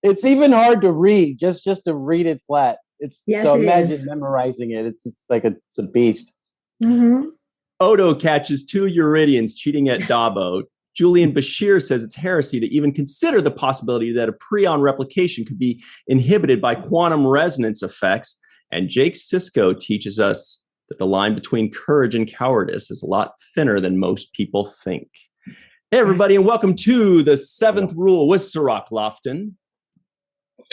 It's even hard to read, just to read it flat. Yes, so it imagine is. memorizing it. It's like it's a beast. Mm-hmm. Odo catches 2 Euridians cheating at Dabo. Julian Bashir says it's heresy to even consider the possibility that a prion replication could be inhibited by quantum resonance effects. And Jake Sisko teaches us that the line between courage and cowardice is a lot thinner than most people think. Hey, everybody, and welcome to the 7th Rule with Cirroc Lofton.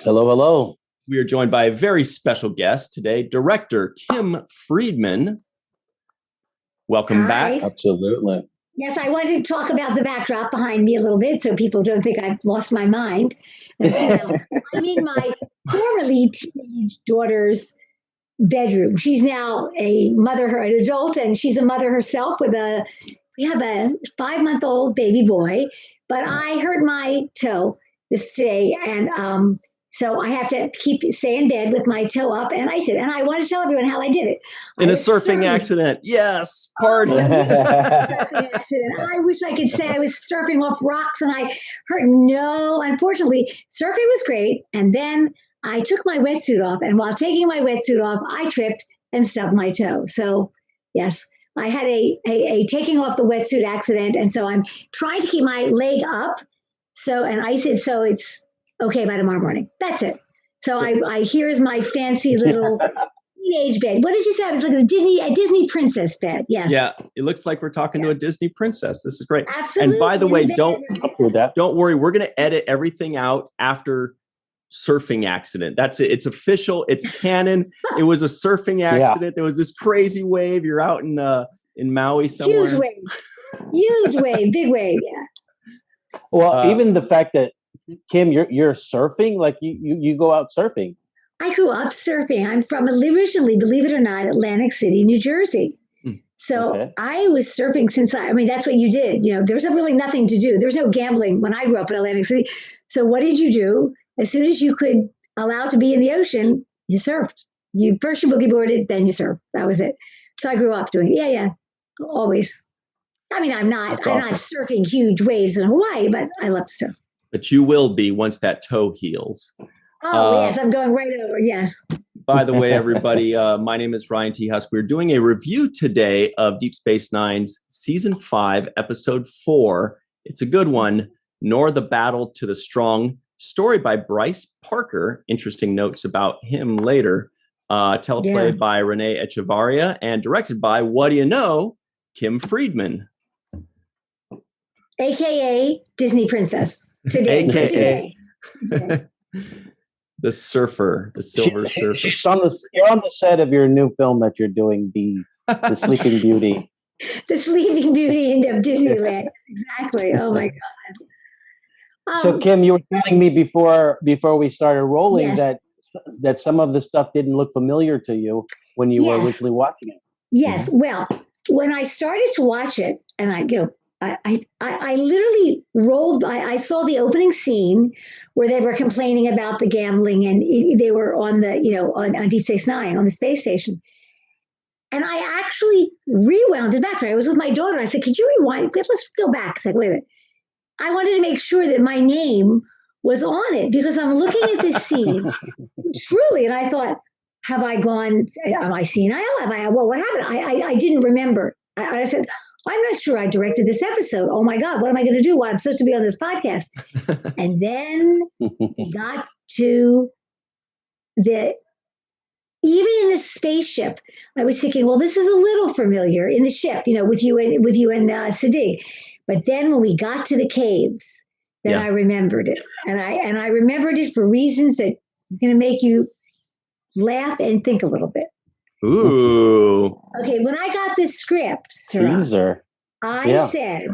Hello, hello. We are joined by a very special guest today, director Kim Friedman. Welcome back. Absolutely. Yes, I wanted to talk about the backdrop behind me a little bit so people don't think I've lost my mind. And see now, I'm in my formerly teenage daughter's bedroom. She's now an adult, and she's a mother herself we have a 5-month-old baby boy, but I hurt my toe this day, and so I have to stay in bed with my toe up, and I said, and I want to tell everyone how I did it. In a surfing accident. Yes, party. Surfing accident. I wish I could say I was surfing off rocks and I hurt. No, unfortunately, surfing was great. And then I took my wetsuit off, and while taking my wetsuit off, I tripped and stubbed my toe. So, yes, I had a taking off the wetsuit accident, and so I'm trying to keep my leg up. And I said, so it's okay by tomorrow morning. That's it. So here's my fancy little teenage bed. What did you say? It was like a Disney princess bed. Yes. Yeah, it looks like we're talking to a Disney princess. This is great. Absolutely. And by the way, don't worry. We're going to edit everything out after surfing accident. That's it. It's official. It's canon. It was a surfing accident. Yeah. There was this crazy wave. You're out in Maui somewhere. Huge wave, big wave. Yeah. Well, even the fact that Kim, you're surfing, like you go out surfing. I grew up surfing. I'm from originally, believe it or not, Atlantic City, New Jersey. So I was surfing since that's what you did. You know, there was really nothing to do. There was no gambling when I grew up in Atlantic City. So what did you do? As soon as you could allow to be in the ocean, you surfed. First you boogie boarded, then you surfed. That was it. So I grew up doing it. Yeah, always. I mean, I'm not surfing huge waves in Hawaii, but I love to surf. But you will be once that toe heals. Oh, yes, I'm going right over, yes. By the way, everybody, my name is Ryan T. Husk. We're doing a review today of Deep Space Nine's Season 5, Episode 4. It's a good one, Nor the Battle to the Strong. Story by Bryce Parker. Interesting notes about him later. Teleplay by Renee Echevarria and directed by, what do you know, Kim Friedman. AKA Disney Princess. Today. The surfer, the silver surfer. You're on the set of your new film that you're doing, the Sleeping Beauty. The Sleeping Beauty of Disneyland. Exactly. Oh my God. So Kim, you were telling me before we started rolling that some of the stuff didn't look familiar to you when you were originally watching it. Yes. Well, when I started to watch it, and I literally rolled. I saw the opening scene where they were complaining about the gambling, and they were on on Deep Space Nine on the space station. And I actually rewound it back. I was with my daughter. I said, "Could you rewind? Let's go back." I said, "Wait a minute." I wanted to make sure that my name was on it because I'm looking at this scene truly, and I thought, "Have I gone? Am I senile? What happened?" I didn't remember. I said, I'm not sure I directed this episode. Oh my God, what am I going to do? I'm supposed to be on this podcast. And then we got to even in the spaceship, I was thinking, well, this is a little familiar in the ship, with you and Sadiq. But then when we got to the caves, then I remembered it. And I remembered it for reasons that are going to make you laugh and think a little bit. Ooh. Okay, when I got this script, Cirroc, I said,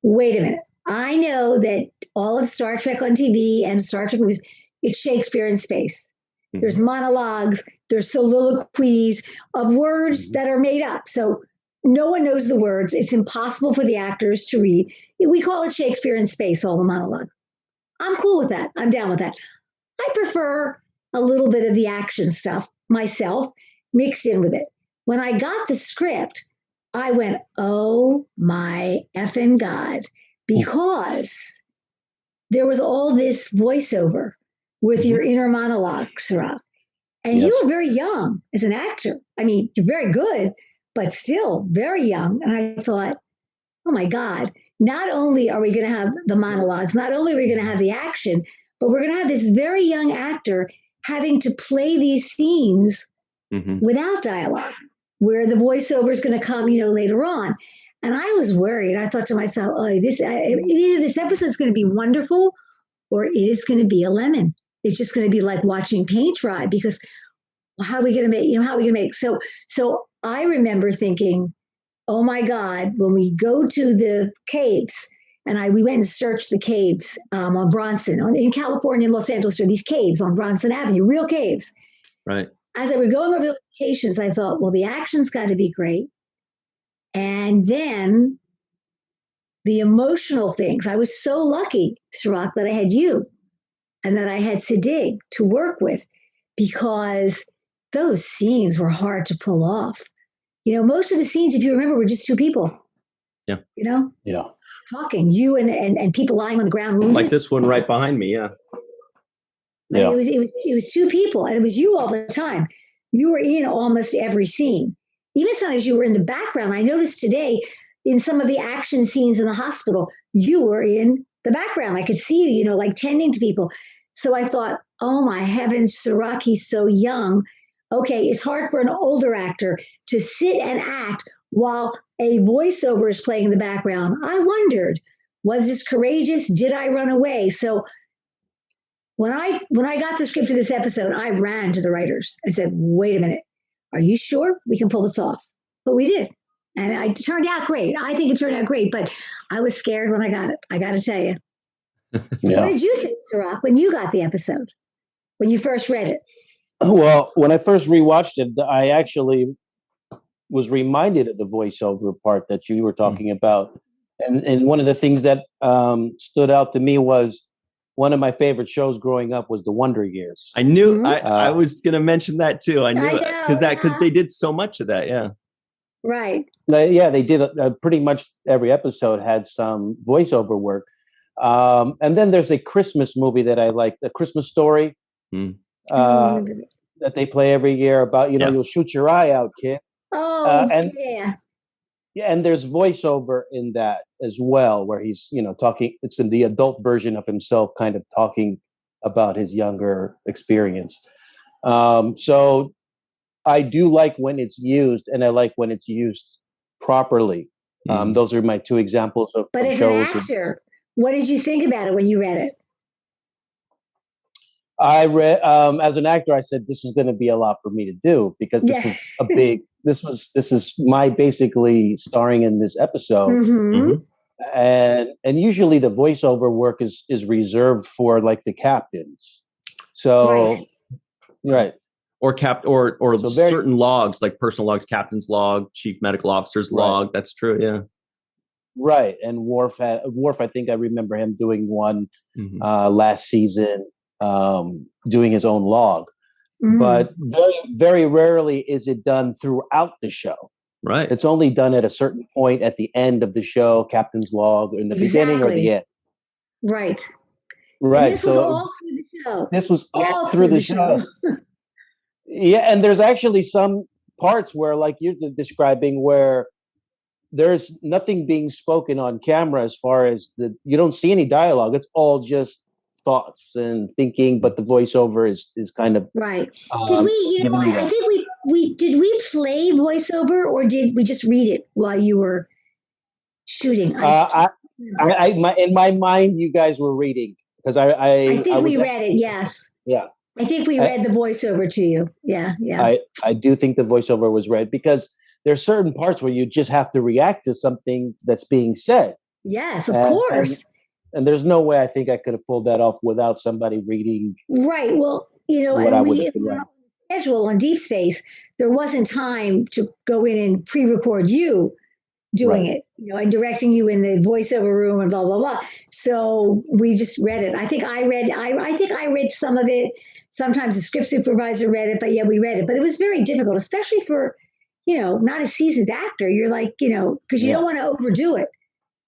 wait a minute. I know that all of Star Trek on TV and Star Trek movies, it's Shakespeare in space. Mm-hmm. There's monologues, there's soliloquies of words that are made up. So no one knows the words. It's impossible for the actors to read. We call it Shakespeare in space, all the monologue. I'm cool with that. I'm down with that. I prefer a little bit of the action stuff myself, mixed in with it. When I got the script, I went, oh my effing God, because there was all this voiceover with your inner monologue, Cirroc. And you were very young as an actor. I mean, you're very good, but still very young. And I thought, oh my God, not only are we going to have the monologues, not only are we going to have the action, but we're going to have this very young actor having to play these scenes without dialogue, where the voiceover is going to come, later on. And I was worried. I thought to myself, either this episode is going to be wonderful or it is going to be a lemon. It's just going to be like watching paint dry, because how are we going to make, So I remember thinking, oh my God, when we go to the caves, and we went and searched the caves on Bronson, in California and Los Angeles, there are these caves on Bronson Avenue, real caves. Right. As I was going over the locations, I thought, well, the action's got to be great. And then the emotional things. I was so lucky, Cirroc, that I had you and that I had Sadig to work with, because those scenes were hard to pull off. Most of the scenes, if you remember, were just two people. Yeah. Yeah. Talking, you and people lying on the ground wounded. Like this one right behind me, yeah. Yeah. It was two people, and it was you all the time. You were in almost every scene. Even sometimes you were in the background. I noticed today in some of the action scenes in the hospital, you were in the background. I could see you, like tending to people. So I thought, oh my heavens, Cirroc, he's so young. Okay, it's hard for an older actor to sit and act while a voiceover is playing in the background. I wondered, was this courageous? Did I run away? So when I got the script of this episode, I ran to the writers and said, wait a minute, are you sure we can pull this off? But we did. And it turned out great. I think it turned out great, but I was scared when I got it. I got to tell you. Yeah. What did you think, Cirroc, when you got the episode, when you first read it? Well, when I first rewatched it, I actually was reminded of the voiceover part that you were talking about. And one of the things that stood out to me was one of my favorite shows growing up was The Wonder Years. I knew I was going to mention that too. I knew because they did so much of that. Yeah. Right. Yeah, they did pretty much every episode had some voiceover work. And then there's a Christmas movie that I like, The Christmas Story. That they play every year about, you'll shoot your eye out, kid. Yeah. And there's voiceover in that as well, where he's, talking. It's in the adult version of himself, kind of talking about his younger experience. So I do like when it's used, and I like when it's used properly. Those are my two examples of But as shows. an actor, what did you think about it when you read it? I read as an actor, I said this is going to be a lot for me to do, because this was a big. This is my basically starring in this episode, and usually the voiceover work is reserved for like the captains. So right. Or certain logs, like personal logs, captain's log, chief medical officer's log. That's true. Yeah. Right. And Worf, I think I remember him doing one last season, doing his own log. But very, very rarely is it done throughout the show. Right. It's only done at a certain point at the end of the show, captain's log, or in the beginning or the end. Right. Right. And this was all through the show. This was all through the show. Yeah, and there's actually some parts where, like you're describing, where there's nothing being spoken on camera as far as you don't see any dialogue. It's all just thoughts and thinking, but the voiceover is kind of right. Did we? I think we did we play voiceover, or did we just read it while you were shooting? In my mind, you guys were reading, because I think we read it. Yes. Yeah. I think we read the voiceover to you. Yeah. I do think the voiceover was read, because there's certain parts where you just have to react to something that's being said. Yes, of course. And there's no way I think I could have pulled that off without somebody reading. Right. Well, schedule on Deep Space, there wasn't time to go in and pre-record you doing it, and directing you in the voiceover room and blah, blah, blah. So we just read it. I think I read some of it. Sometimes the script supervisor read it, but we read it. But it was very difficult, especially for, not a seasoned actor. You're like, because you don't want to overdo it.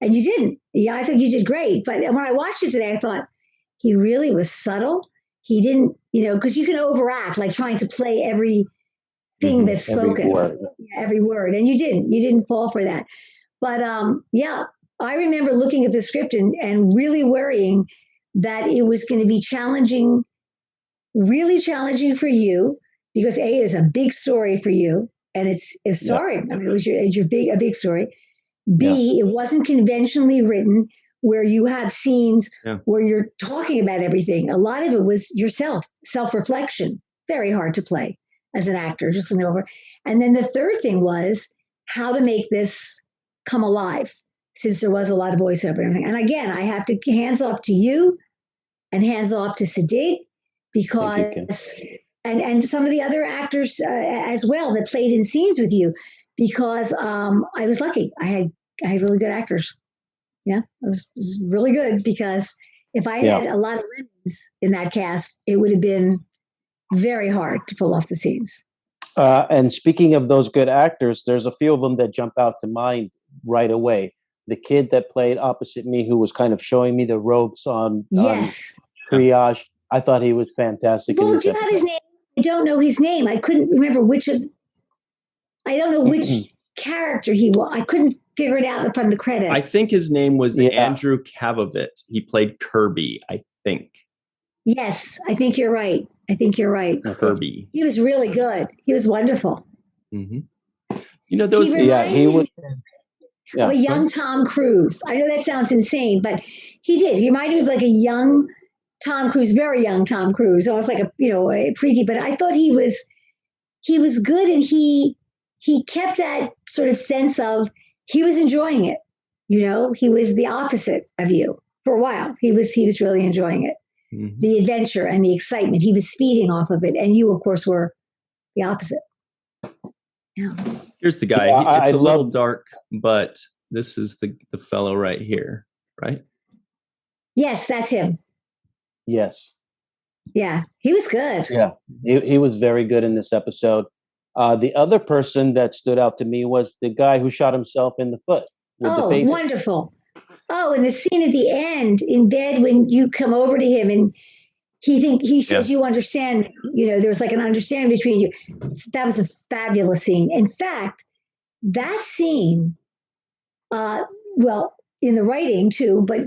And you didn't. Yeah, I think you did great. But when I watched it today, I thought he really was subtle. he didn't, because you can overact, like trying to play every thing that's spoken, every word. And you didn't fall for that. But yeah, I remember looking at the script and really worrying that it was going to be challenging, really challenging for you, because A, is a big story for you, and it's sorry, I mean, it was a big story. B, it wasn't conventionally written, where you have scenes where you're talking about everything. A lot of it was yourself, self-reflection. Very hard to play as an actor, just over. And then the third thing was how to make this come alive, since there was a lot of voiceover and everything. And again, I have to hands off to you and hands off to Sadiq, because and some of the other actors as well that played in scenes with you, because I was lucky. I had really good actors. Yeah, it was really good, because if I had a lot of lemons in that cast, it would have been very hard to pull off the scenes. And speaking of those good actors, there's a few of them that jump out to mind right away. The kid that played opposite me, who was kind of showing me the ropes on triage, I thought he was fantastic. Well, do you have his name? I don't know his name. I couldn't remember which character he was. I couldn't figure it out from the credits. I think his name was Andrew Kavovit. He played Kirby, I think. Yes, I think you're right. Kirby. He was really good. He was wonderful. Mm-hmm. Those. He was. A young Tom Cruise. I know that sounds insane, but he did. He reminded me of like a young Tom Cruise, very young Tom Cruise, almost like a preteen. But I thought he was good, and he kept that sort of sense of he was enjoying it. He was the opposite of you for a while. He was really enjoying it, the adventure and the excitement. He was feeding off of it, and you, of course, were the opposite. Yeah. Here's the guy. It's a little dark, but this is the fellow right here, right? Yes, that's him. Yes. Yeah, he was good. Yeah, he was very good in this episode. The other person that stood out to me was the guy who shot himself in the foot. Oh, wonderful. Oh, and the scene at the end in bed when you come over to him and he says, you understand, there was like an understanding between you. That was a fabulous scene. In fact, that scene, in the writing too, but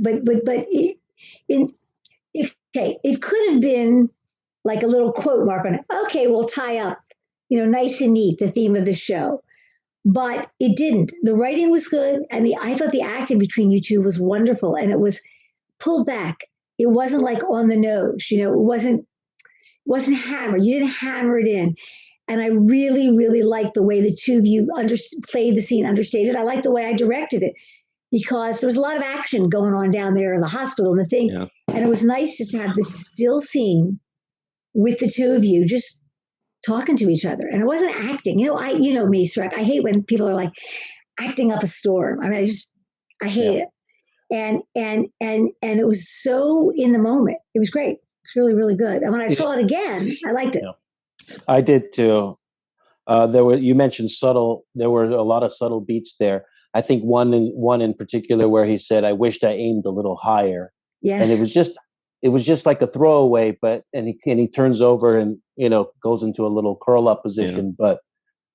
it could have been like a little quote mark on it. Okay, we'll tie up, nice and neat, the theme of the show. But it didn't. The writing was good. I mean, I thought the acting between you two was wonderful, and it was pulled back. It wasn't like on the nose, it wasn't hammered. You didn't hammer it in. And I really, really liked the way the two of you played the scene understated. I liked the way I directed it, because there was a lot of action going on down there in the hospital and the thing. Yeah. And it was nice just to have this still scene with the two of you just talking to each other. And it wasn't acting. Me, Cirroc, I hate when people are like acting up a storm. I mean, I hate it. And it was so in the moment. It was great. It's really, really good. And when I saw it again, I liked it. Yeah. I did too. You mentioned subtle. There were a lot of subtle beats there. I think one in particular where he said, "I wished I aimed a little higher." Yes. And it was just like a throwaway, and he turns over and goes into a little curl up position. Yeah.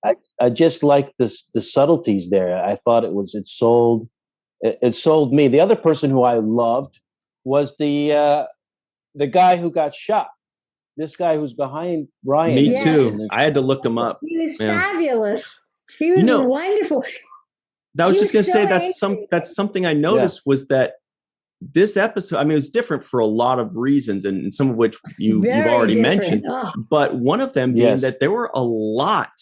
But I just like the subtleties there. I thought it sold me. The other person who I loved was the guy who got shot. This guy who's behind Ryan. Me too. I had to look him up. He was fabulous. He was wonderful. I was just going to say that's something I noticed was that this episode, I mean, it was different for a lot of reasons, and some of which you've already mentioned. Oh. But one of them being that there were a lot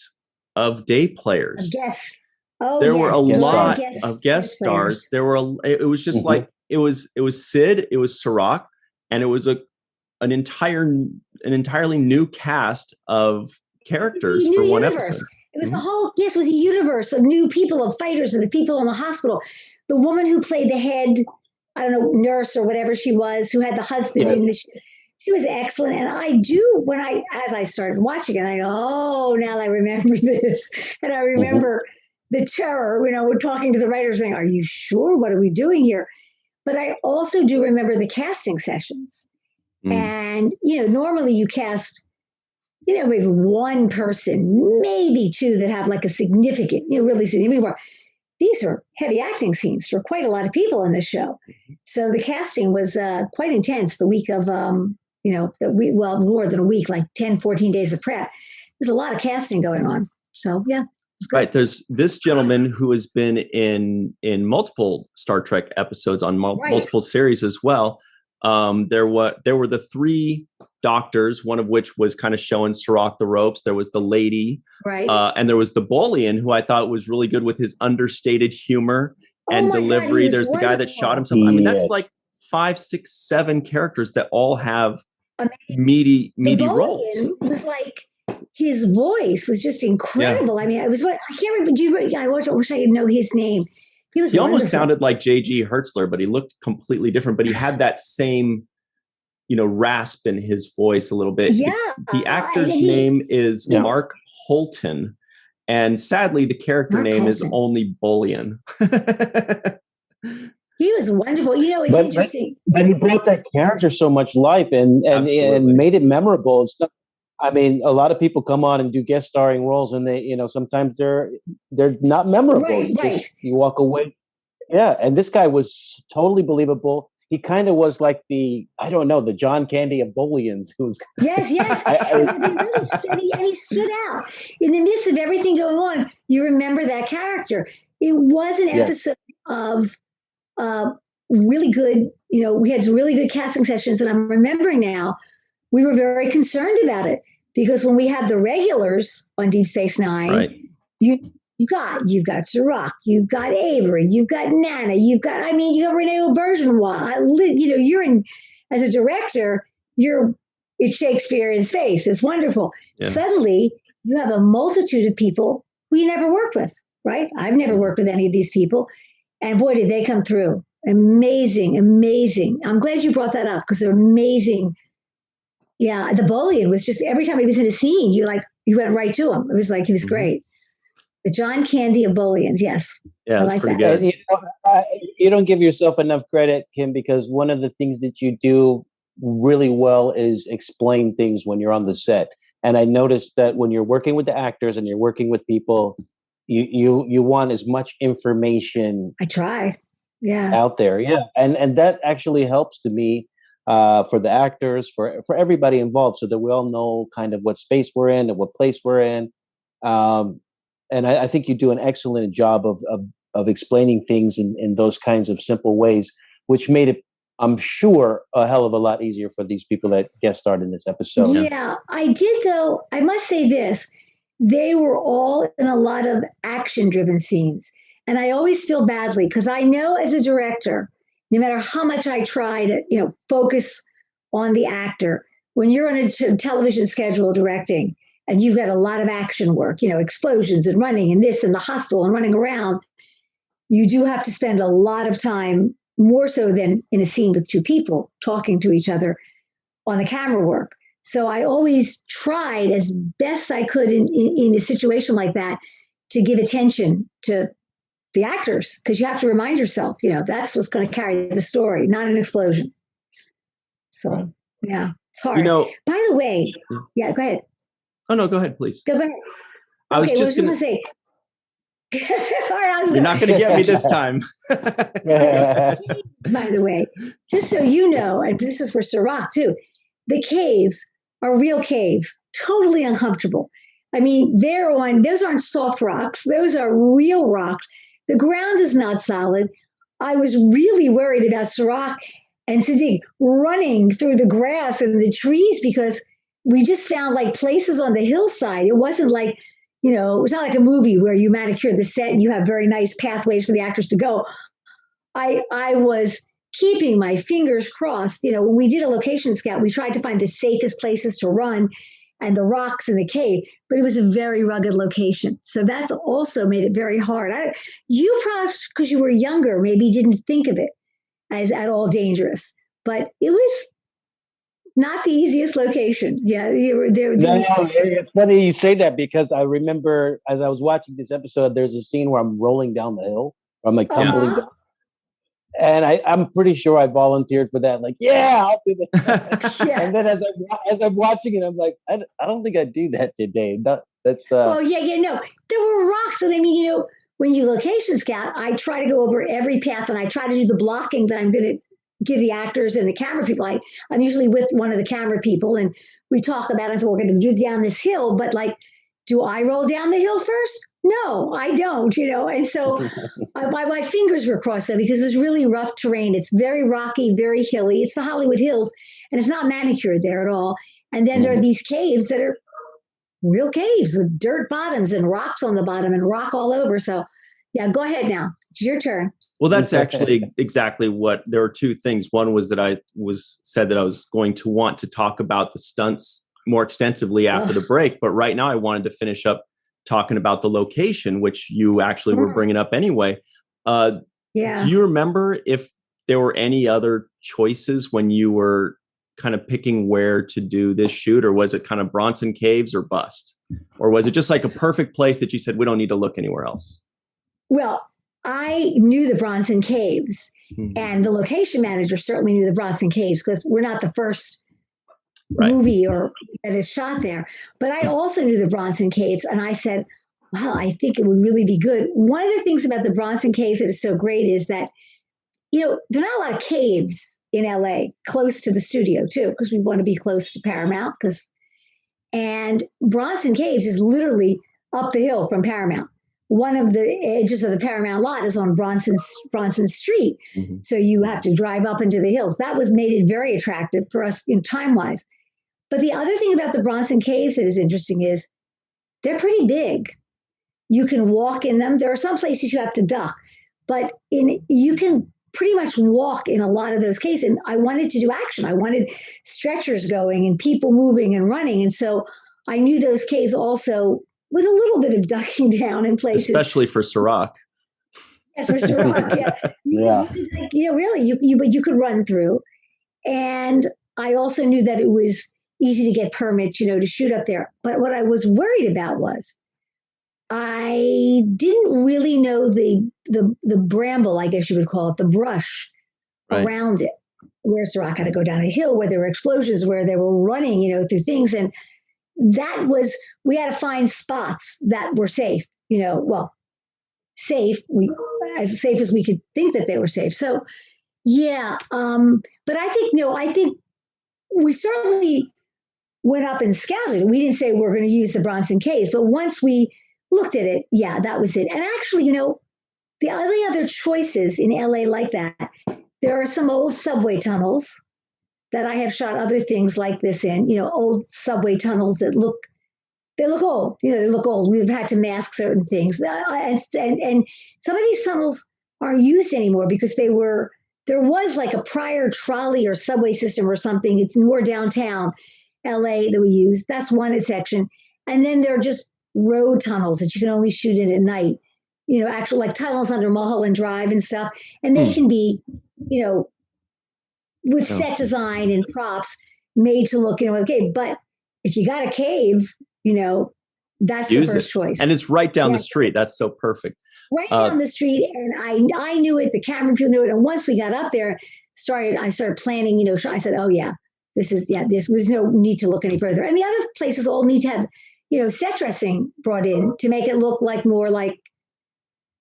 of day players. Yes. There were a lot of guest stars. There were. It was just like it was Sid, it was Cirroc, and it was an entirely new cast of characters for one episode. It was it was a universe of new people, of fighters, and the people in the hospital. The woman who played the head, I don't know, nurse or whatever she was, who had the husband in the she was excellent. And I do, as I started watching it, I go, oh, now I remember this. And I remember the terror, we're talking to the writers saying, are you sure? What are we doing here? But I also do remember the casting sessions. And, normally you cast, maybe one person, maybe two that have like a significant, really significant part. These are heavy acting scenes for quite a lot of people in this show. So the casting was quite intense the week of, more than a week, like 10, 14 days of prep. There's a lot of casting going on. So, yeah. Right. There's this gentleman who has been in multiple Star Trek episodes on multiple series as well. There were the three doctors, one of which was kind of showing Cirroc the ropes. There was the lady, right, and there was the Bolian, who I thought was really good with his understated humor and delivery. There's the guy that shot himself. I mean, that's like 5, 6, 7 characters that all have meaty roles. Was like, his voice was just incredible. I mean, I can't remember. I wish I could know his name. He almost sounded like J.G. Hertzler, but he looked completely different. But he had that same, rasp in his voice a little bit. Yeah. The actor's name is Mark Holton. And sadly, the character name is only Bolian. He was wonderful. It's interesting. But he brought that character so much life and made it memorable and stuff. I mean, a lot of people come on and do guest starring roles, and they, sometimes they're not memorable. Right. You walk away. Yeah, and this guy was totally believable. He kind of was like the John Candy of Bolians. Who was yes. And he stood out in the midst of everything going on. You remember that character. It was an episode of really good. We had really good casting sessions, and I'm remembering now. We were very concerned about it because when we have the regulars on Deep Space Nine, right. you've got Cirroc, you've got Avery, you've got Nana, you got Rene Auberjonois. You're in as a director, it's Shakespeare in space. It's wonderful. Yeah. Suddenly, you have a multitude of people who you never worked with, right? I've never worked with any of these people, and boy, did they come through! Amazing. I'm glad you brought that up because they're amazing. Yeah, the Bolian was just every time he was in a scene, you went right to him. It was like he was great. The John Candy of Bolians, yes. Yeah, that's pretty good. And, you don't give yourself enough credit, Kim, because one of the things that you do really well is explain things when you're on the set. And I noticed that when you're working with the actors and you're working with people, you want as much information. I try, out there, and that actually helps to me. For the actors, for everybody involved, so that we all know kind of what space we're in and what place we're in. And I think you do an excellent job of explaining things in those kinds of simple ways, which made it, I'm sure, a hell of a lot easier for these people that guest starred in this episode. Yeah, I did, though. I must say this. They were all in a lot of action-driven scenes. And I always feel badly because I know as a director, no matter how much I try to, focus on the actor, when you're on a television schedule directing and you've got a lot of action work, explosions and running and this and the hospital and running around, you do have to spend a lot of time, more so than in a scene with two people talking to each other, on the camera work. So I always tried as best I could in a situation like that to give attention to the actors, because you have to remind yourself, that's what's going to carry the story, not an explosion. So, yeah, it's hard. By the way, go ahead. Oh, no, go ahead, please. Go ahead. I was just going to say. You're not going to get me this time. By the way, just so you know, and this is for Cirroc too, the caves are real caves, totally uncomfortable. I mean, those aren't soft rocks. Those are real rocks. The ground is not solid. I was really worried about Cirroc and Sadiq running through the grass and the trees because we just found like places on the hillside. It wasn't like, it's not like a movie where you manicure the set and you have very nice pathways for the actors to go. I was keeping my fingers crossed. When we did a location scout, we tried to find the safest places to run and the rocks in the cave, but it was a very rugged location. So that's also made it very hard. You probably, because you were younger, maybe didn't think of it as at all dangerous, but it was not the easiest location. Yeah, you were there. No, it's funny you say that because I remember as I was watching this episode, there's a scene where I'm rolling down the hill, or I'm like tumbling down. And I'm pretty sure I volunteered for that. Like, yeah, I'll do that. Yeah. And then as I'm watching it, I'm like, I don't think I'd do that today. That's Oh, yeah, no. There were rocks. And I mean, when you location scout, I try to go over every path and I try to do the blocking that I'm going to give the actors and the camera people. I'm usually with one of the camera people and we talk about it. So we're going to do down this hill, but like, do I roll down the hill first? No, I don't, And so my fingers were crossed though, because it was really rough terrain. It's very rocky, very hilly. It's the Hollywood Hills and it's not manicured there at all. And then there are these caves that are real caves with dirt bottoms and rocks on the bottom and rock all over. So yeah, go ahead now. It's your turn. Well, that's actually exactly what there were two things. One was that I said that I was going to want to talk about the stunts more extensively after the break. But right now I wanted to finish up talking about the location, which you actually were bringing up anyway. Do you remember if there were any other choices when you were kind of picking where to do this shoot, or was it kind of Bronson Caves or bust? Or was it just like a perfect place that you said, we don't need to look anywhere else? Well, I knew the Bronson Caves and the location manager certainly knew the Bronson Caves because we're not the first movie that is shot there. But I also knew the Bronson Caves and I said, wow, I think it would really be good. One of the things about the Bronson Caves that is so great is that, there are not a lot of caves in LA close to the studio too, because we want to be close to Paramount and Bronson Caves is literally up the hill from Paramount. One of the edges of the Paramount lot is on Bronson Street. Mm-hmm. So you have to drive up into the hills. That made it very attractive for us time-wise. But the other thing about the Bronson Caves that is interesting is they're pretty big. You can walk in them. There are some places you have to duck, but you can pretty much walk in a lot of those caves. And I wanted to do action. I wanted stretchers going and people moving and running. And so I knew those caves also with a little bit of ducking down in places. Especially for Cirroc. Yes, for Cirroc, yeah. Really, you could run through. And I also knew that it was easy to get permits, to shoot up there. But what I was worried about was I didn't really know the bramble, I guess you would call it, the brush around it, where Cirroc had to go down a hill, where there were explosions, where they were running, through things. And we had to find spots that were safe, safe, as safe as we could think that they were safe. So, yeah. But I think we certainly went up and scouted it. We didn't say we're going to use the Bronson Caves, but once we looked at it, yeah, that was it. And actually, the only other choices in LA like that, there are some old subway tunnels that I have shot other things like this in, old subway tunnels that look old, they look old. We've had to mask certain things. And some of these tunnels aren't used anymore because there was like a prior trolley or subway system or something. It's more downtown LA that we use. That's one section. And then there are just road tunnels that you can only shoot in at night, actual like tunnels under Mulholland Drive and stuff. And they can be, with set design and props made to look, okay. But if you got a cave, that's the first choice. And it's right down the street. That's so perfect. Right down the street. And I knew it, the camera people knew it. And once we got up there, I started planning, I said, oh yeah, this was no need to look any further. And the other places all need to have, set dressing brought in to make it look more like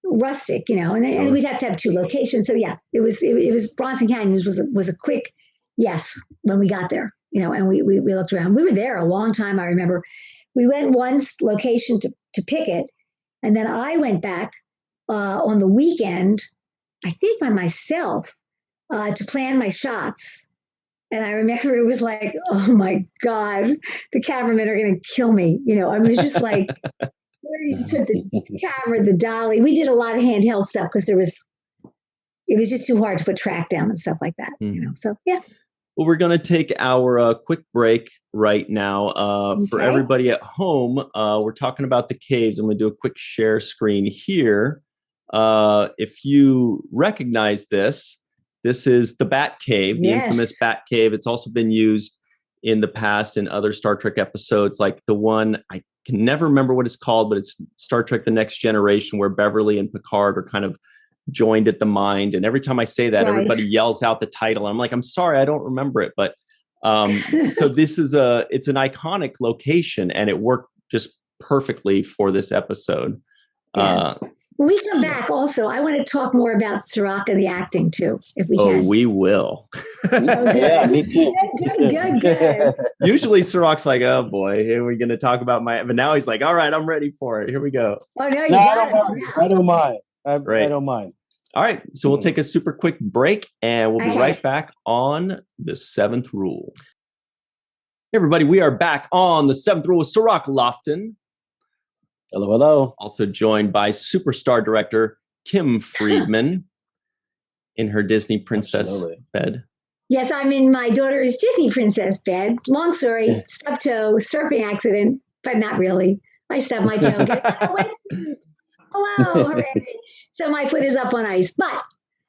rustic, and we'd have to have two locations. So yeah, it was Bronson Canyons was a quick yes when we got there, and we looked around. We were there a long time. I remember we went once location to pick it, and then I went back on the weekend, I think by myself, to plan my shots. And I remember it was like, oh my God, the cameramen are going to kill me. I mean, it's just like, where do you put the camera, the dolly? We did a lot of handheld stuff because it was just too hard to put track down and stuff like that. So yeah. Well, we're going to take our quick break right now. For everybody at home, we're talking about the caves. I'm going to do a quick share screen here. If you recognize this is the Batcave, the infamous Batcave. It's also been used in the past in other Star Trek episodes, like the one, I can never remember what it's called, but it's Star Trek The Next Generation, where Beverly and Picard are kind of joined at the mind. And every time I say that, everybody yells out the title. I'm like, I'm sorry, I don't remember it. But so this is it's an iconic location, and it worked just perfectly for this episode. Yes. When we come back, also, I want to talk more about Cirroc and the acting too, if we can. Oh, we will. Yeah, me too. Good. Usually Cirroc's like, oh boy, here we're going to talk about but now he's like, all right, I'm ready for it. Here we go. Oh, no, you got it. I don't mind. I don't mind. All right, so we'll take a super quick break, and we'll be right back on the seventh rule. Hey, everybody, we are back on the seventh rule with Cirroc Lofton. Hello, hello. Also joined by superstar director Kim Friedman in her Disney princess bed. Yes, I'm in my daughter's Disney princess bed. Long story, stub toe, surfing accident, but not really. I stubbed my toe. Hello, hooray. So my foot is up on ice. But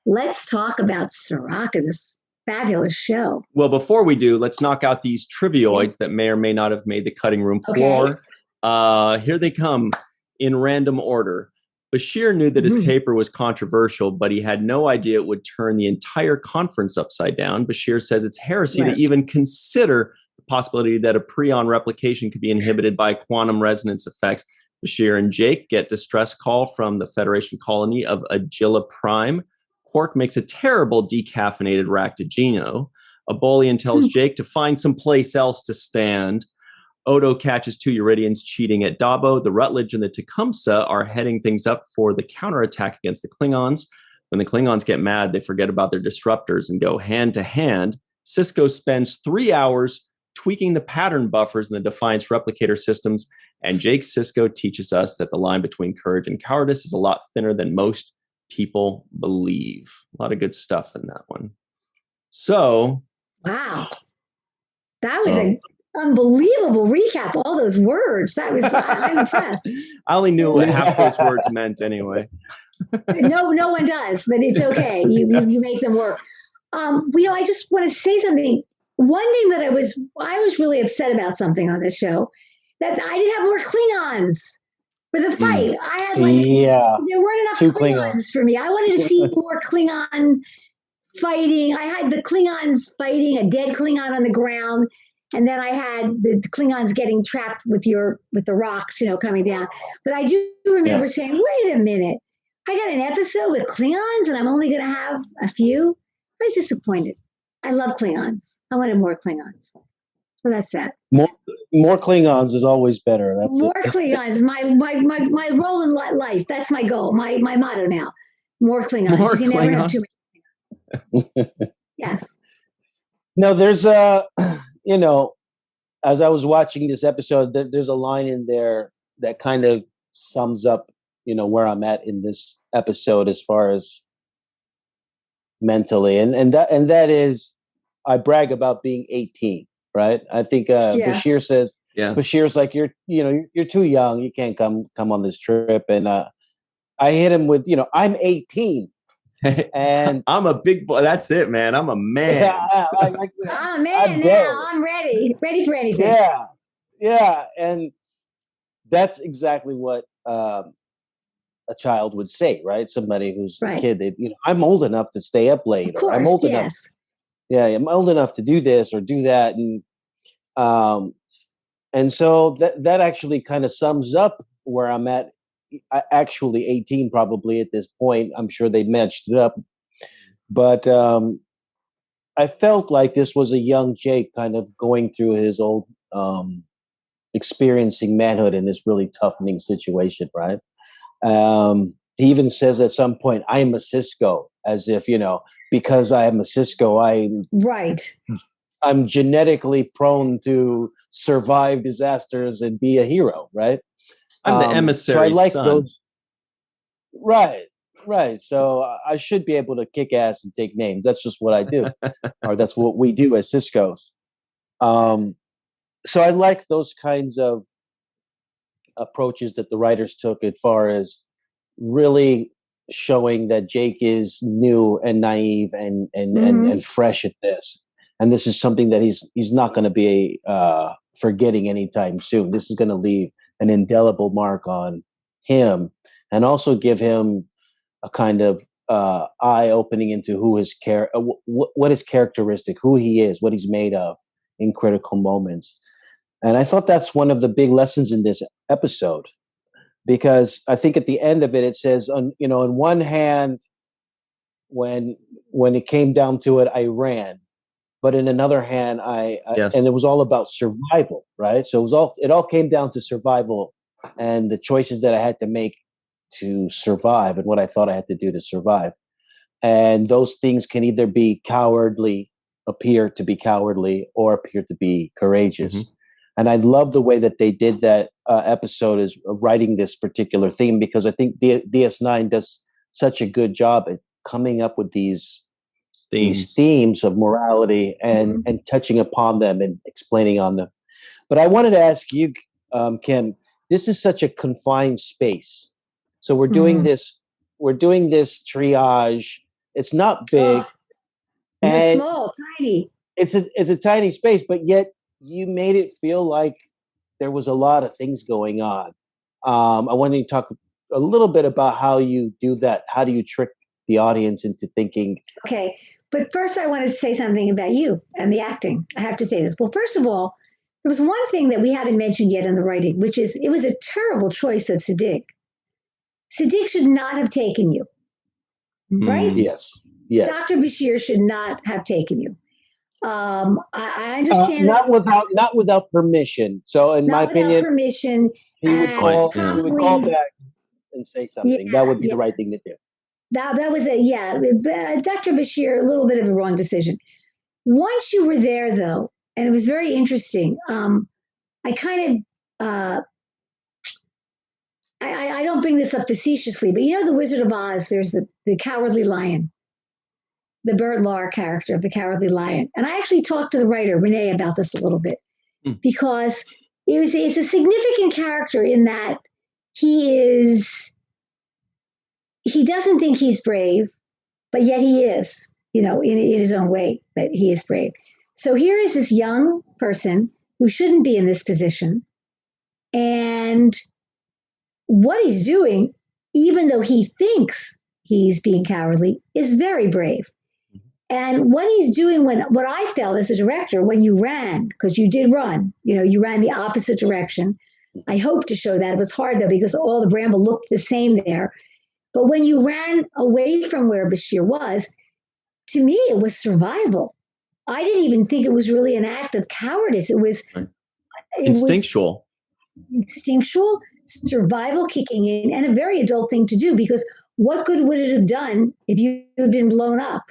let's talk about Cirroc and this fabulous show. Well, before we do, let's knock out these trivioids that may or may not have made the cutting room floor. Here they come in random order. Bashir knew that his paper was controversial, but he had no idea it would turn the entire conference upside down. Bashir says it's heresy to even consider the possibility that a prion replication could be inhibited by quantum resonance effects. Bashir and Jake get distress call from the Federation colony of Agila Prime. Quark makes a terrible decaffeinated Ractigino. Abolian tells Jake to find some place else to stand. Odo catches two Euridians cheating at Dabo. The Rutledge and the Tecumseh are heading things up for the counterattack against the Klingons. When the Klingons get mad, they forget about their disruptors and go hand to hand. Sisko spends 3 hours tweaking the pattern buffers in the Defiance replicator systems, and Jake Sisko teaches us that the line between courage and cowardice is a lot thinner than most people believe. A lot of good stuff in that one. So, wow, that was an unbelievable recap. All those words. I'm impressed. I only knew what half those words meant anyway. No one does, but it's okay. You make them work. I just want to say something. One thing that I was really upset about something on this show, that I didn't have more Klingons for the fight. I had there weren't enough Klingons for me. I wanted to see more Klingon fighting. I had the Klingons fighting a dead Klingon on the ground, and then I had the Klingons getting trapped with the rocks, coming down. But I do remember saying, "Wait a minute, I got an episode with Klingons, and I'm only going to have a few." I was disappointed. I love Klingons. I wanted more Klingons. So that's that. More Klingons is always better. That's more Klingons. My role in life. That's my goal. My motto now. More Klingons. More you can Klingons. never have too many. Yes. No, there's as I was watching this episode, there's a line in there that kind of sums up, where I'm at in this episode as far as mentally, and that is, I brag about being 18, right? I think Bashir says, Bashir's like, you're too young, you can't come on this trip, and I hit him with, I'm 18. And I'm a big boy. That's it, man. I'm a man. I'm man now. I'm ready for anything. Yeah, and that's exactly what a child would say, right? Somebody who's a kid. I'm old enough to stay up late. Of course, I'm old enough. Yeah, I'm old enough to do this or do that, and so that actually kind of sums up where I'm at. Actually 18 probably at this point. I'm sure they matched it up, but I felt like this was a young Jake kind of going through his old experiencing manhood in this really toughening situation, right? He even says at some point, I'm a Sisko, as if, because I am a Sisko, I'm genetically prone to survive disasters and be a hero, right? I'm the emissary. So I like son. those. Right. So I should be able to kick ass and take names. That's just what I do, or that's what we do as Siskos. So I like those kinds of approaches that the writers took as far as really showing that Jake is new and naive and fresh at this, and this is something that he's not going to be forgetting anytime soon. This is going to leave an indelible mark on him, and also give him a kind of eye-opening into who his what his characteristic, who he is, what he's made of in critical moments. And I thought that's one of the big lessons in this episode, because I think at the end of it, it says, on one hand, when it came down to it, I ran, but in another hand, Yes. and it was all about survival, right? So it all came down to survival and the choices that I had to make to survive and what I thought I had to do to survive. And those things can either appear to be cowardly, or appear to be courageous. Mm-hmm. And I love the way that they did that episode is writing this particular theme, because I think DS9 does such a good job at coming up with these themes of morality and touching upon them and explaining on them. But I wanted to ask you, Kim, this is such a confined space. So we're doing this triage. It's not big. It's small, tiny. It's a tiny space, but yet you made it feel like there was a lot of things going on. I wanted to talk a little bit about how you do that. How do you trick the audience into thinking? Okay, but first I wanted to say something about you and the acting. I have to say this. Well, first of all, there was one thing that we haven't mentioned yet in the writing, which is it was a terrible choice of Siddiq. Siddiq should not have taken you, right? Yes. Dr. Bashir should not have taken you. I understand not without permission. So, in my opinion, permission, he would call back and say something. That would be the right thing to do. That was Dr. Bashir, a little bit of a wrong decision. Once you were there, though, and it was very interesting. I kind of. I don't bring this up facetiously, but the Wizard of Oz, there's the Cowardly Lion, the Bert Lahr character of the Cowardly Lion. And I actually talked to the writer, Renee, about this a little bit, because it's a significant character in that he doesn't think he's brave, but yet he is, in his own way, that he is brave. So here is this young person who shouldn't be in this position, and what he's doing, even though he thinks he's being cowardly, is very brave. And what he's doing what I felt as a director, when you ran, because you did run, you ran the opposite direction. I hope to show that. It was hard, though, because all the bramble looked the same there. But when you ran away from where Bashir was, to me, it was survival. I didn't even think it was really an act of cowardice. It was instinctual. Instinctual, survival kicking in, and a very adult thing to do, because what good would it have done if you had been blown up?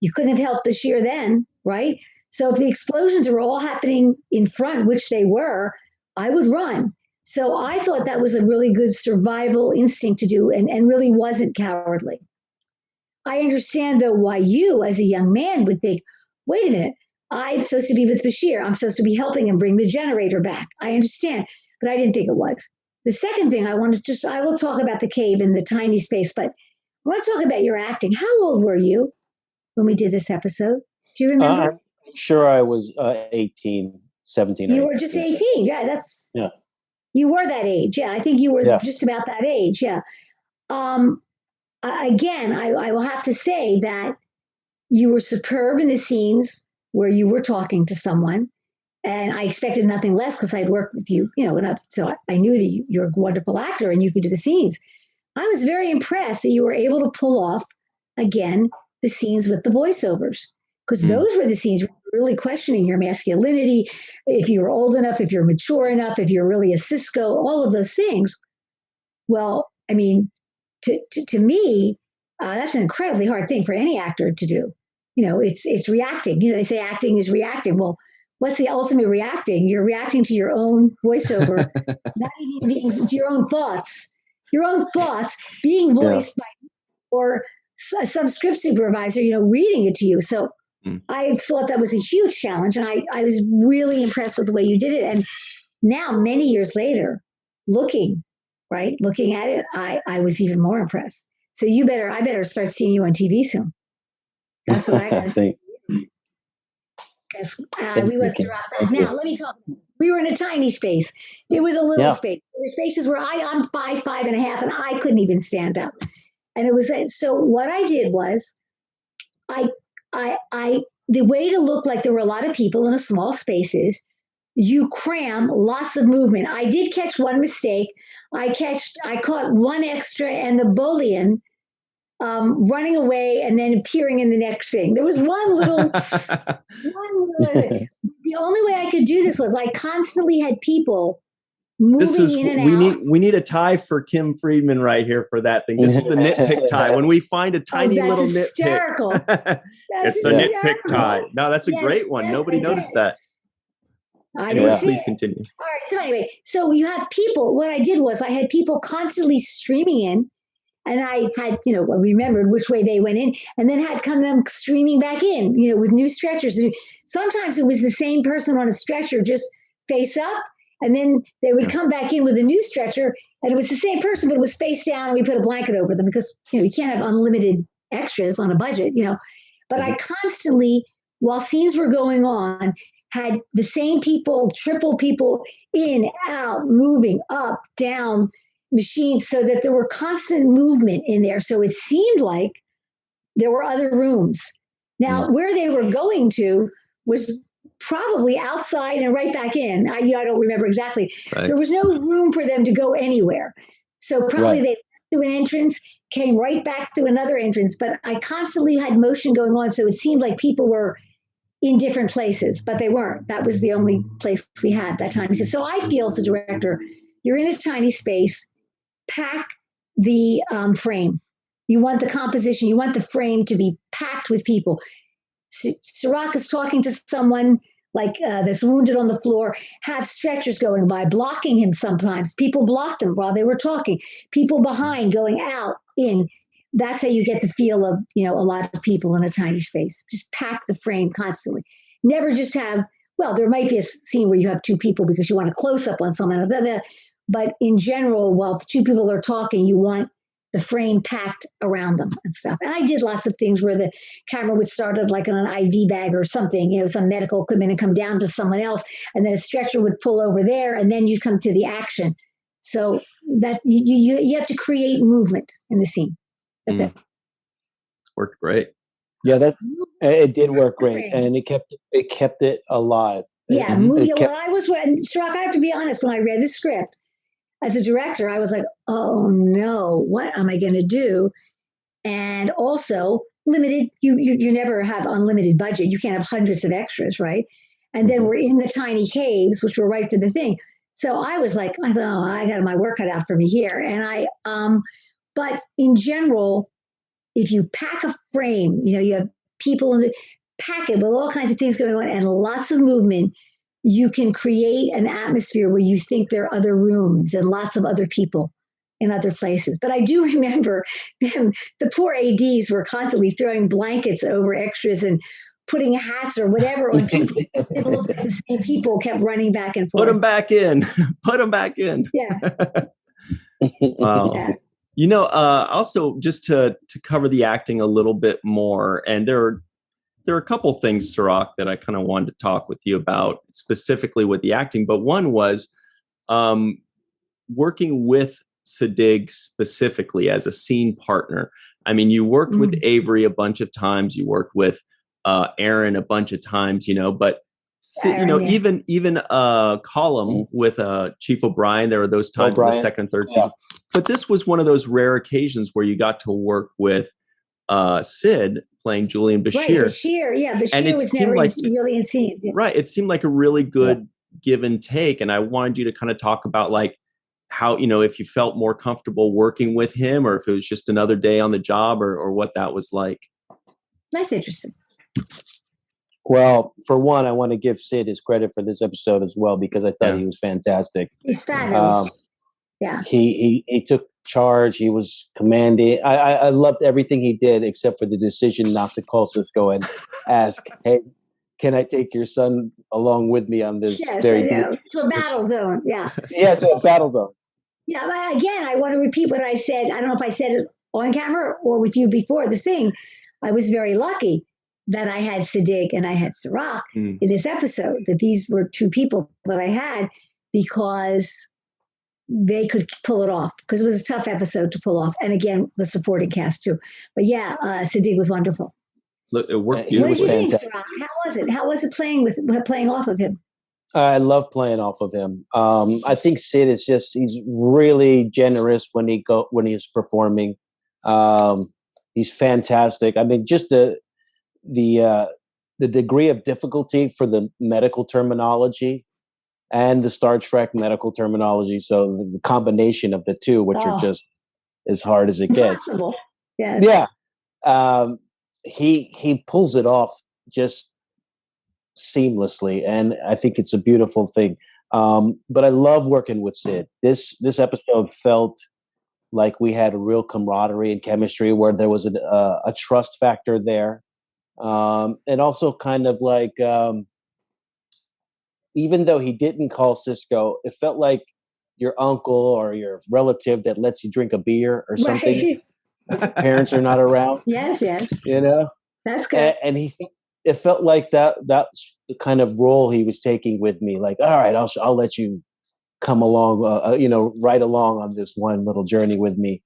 You couldn't have helped Bashir then, right? So if the explosions were all happening in front, which they were, I would run. So I thought that was a really good survival instinct to do, and really wasn't cowardly. I understand, though, why you, as a young man, would think, wait a minute, I'm supposed to be with Bashir. I'm supposed to be helping him bring the generator back. I understand, but I didn't think it was. The second thing I will talk about the cave and the tiny space, but I want to talk about your acting. How old were you when we did this episode? Do you remember? I'm sure I was 18, 17. You were just 18. Yeah, you were that age. Yeah, I think you were just about that age. Yeah. Again, I will have to say that you were superb in the scenes where you were talking to someone. And I expected nothing less, because I'd worked with you, enough. So I knew that you're a wonderful actor and you could do the scenes. I was very impressed that you were able to pull off, again, the scenes with the voiceovers, because those were the scenes really questioning your masculinity, if you were old enough, if you're mature enough, if you're really a Sisko, all of those things. Well, I mean, to me, that's an incredibly hard thing for any actor to do. It's reacting. They say acting is reacting. Well, what's the ultimate reacting? You're reacting to your own voiceover, not even being your own thoughts. Your own thoughts being voiced by or some script supervisor, reading it to you. So I thought that was a huge challenge, and I was really impressed with the way you did it. And now, many years later, looking at it, I was even more impressed. So I better start seeing you on TV soon. That's what I got to say. We went through that. Now, let me talk. We were in a tiny space. It was a little space. There were spaces where I'm 5'5.5", and I couldn't even stand up. And it was, so what I did was the way to look like there were a lot of people in a small space is you cram lots of movement. I did catch one mistake. I caught one extra and the bullion running away and then appearing in the next thing. There was one little, the only way I could do this was I constantly had people moving in and out. We need a tie for Kim Friedman right here for that thing. This is the nitpick tie. When we find a tiny little hysterical. nitpick, it's the nitpick tie. No, that's a great one. Nobody noticed that. Anyway, please continue. All right. So anyway, so you have people. What I did was I had people constantly streaming in, and I had, remembered which way they went in, and then had them streaming back in, with new stretchers. And sometimes it was the same person on a stretcher, just face up, and then they would come back in with a new stretcher, and it was the same person, but it was face down, and we put a blanket over them because you can't have unlimited extras on a budget, But I constantly, while scenes were going on, had the same people, triple people in, out, moving, up, down, machines, so that there were constant movement in there. So it seemed like there were other rooms. Now, where they were going to was probably outside and right back in. I don't remember exactly. Right. There was no room for them to go anywhere. So probably they went through an entrance, came right back to another entrance, but I constantly had motion going on. So it seemed like people were in different places, but they weren't. That was the only place we had that time. So I feel as a director, you're in a tiny space, pack the frame. You want the composition, you want the frame to be packed with people. Cirroc is talking to someone like that's wounded on the floor, have stretchers going by, blocking him sometimes. People blocked him while they were talking. People behind going out, in. That's how you get the feel of, a lot of people in a tiny space. Just pack the frame constantly. Never just have, there might be a scene where you have two people because you want a close up on someone. But in general, while the two people are talking, you want the frame packed around them and stuff. And I did lots of things where the camera would start like on an IV bag or something, some medical equipment, and come down to someone else. And then a stretcher would pull over there, and then you come to the action. So that you have to create movement in the scene. That's it. Worked great. Yeah, it did work great, and it kept it alive. Yeah, Cirroc, I have to be honest, when I read the script as a director, I was like, oh no, what am I going to do? And also limited, you never have unlimited budget. You can't have hundreds of extras, right? And then we're in the tiny caves, which were right for the thing. So I thought, oh, I got my work cut out for me here. And but in general, if you pack a frame, you have people in the packet with all kinds of things going on and lots of movement, you can create an atmosphere where you think there are other rooms and lots of other people in other places. But I do remember them, the poor ADs were constantly throwing blankets over extras and putting hats or whatever on people. It looked like the same people kept running back and forth. Put them back in. Put them back in. Yeah. Wow. Yeah. Also just to cover the acting a little bit more, and there are a couple things, Cirroc, that I kind of wanted to talk with you about specifically with the acting. But one was working with Sadig specifically as a scene partner. I mean, you worked with Avery a bunch of times. You worked with Aaron a bunch of times, but even Column with Chief O'Brien, there were those times in the second and third season. But this was one of those rare occasions where you got to work with Sid playing Julian Bashir. Right, Bashir, yeah. Bashir was never really in scene. Yeah. Right. It seemed like a really good give and take. And I wanted you to kind of talk about like how, if you felt more comfortable working with him or if it was just another day on the job or what that was like. That's interesting. Well, for one, I want to give Sid his credit for this episode as well, because I thought he was fantastic. He's fabulous. He took charge. He was commanding. I loved everything he did except for the decision not to call Sisko and ask, hey, can I take your son along with me on this? Yes, I know. To a battle zone. Yeah. Yeah, to a battle zone. Yeah, but again, I want to repeat what I said. I don't know if I said it on camera or with you before the thing. I was very lucky that I had Sadig and I had Cirroc in this episode, that these were two people that I had, because they could pull it off, because it was a tough episode to pull off. And again, the supporting cast too. But yeah, Siddiq was wonderful. Look, it worked What did you beautifully. think, Cirroc? How was it? How was it playing off of him? I love playing off of him. I think Sid is he's really generous when he's performing. He's fantastic. I mean, just the degree of difficulty for the medical terminology and the Star Trek medical terminology. So the combination of the two, which are just as hard as it gets. Impossible. Yes. Yeah. He pulls it off just seamlessly, and I think it's a beautiful thing. But I love working with Sid. This episode felt like we had a real camaraderie and chemistry, where there was a trust factor there, and also kind of like, even though he didn't call Sisko, it felt like your uncle or your relative that lets you drink a beer or something. Right. Parents are not around. Yes. You know, that's good. And it felt like that's the kind of role he was taking with me. Like, all right, I'll let you come along, right along on this one little journey with me.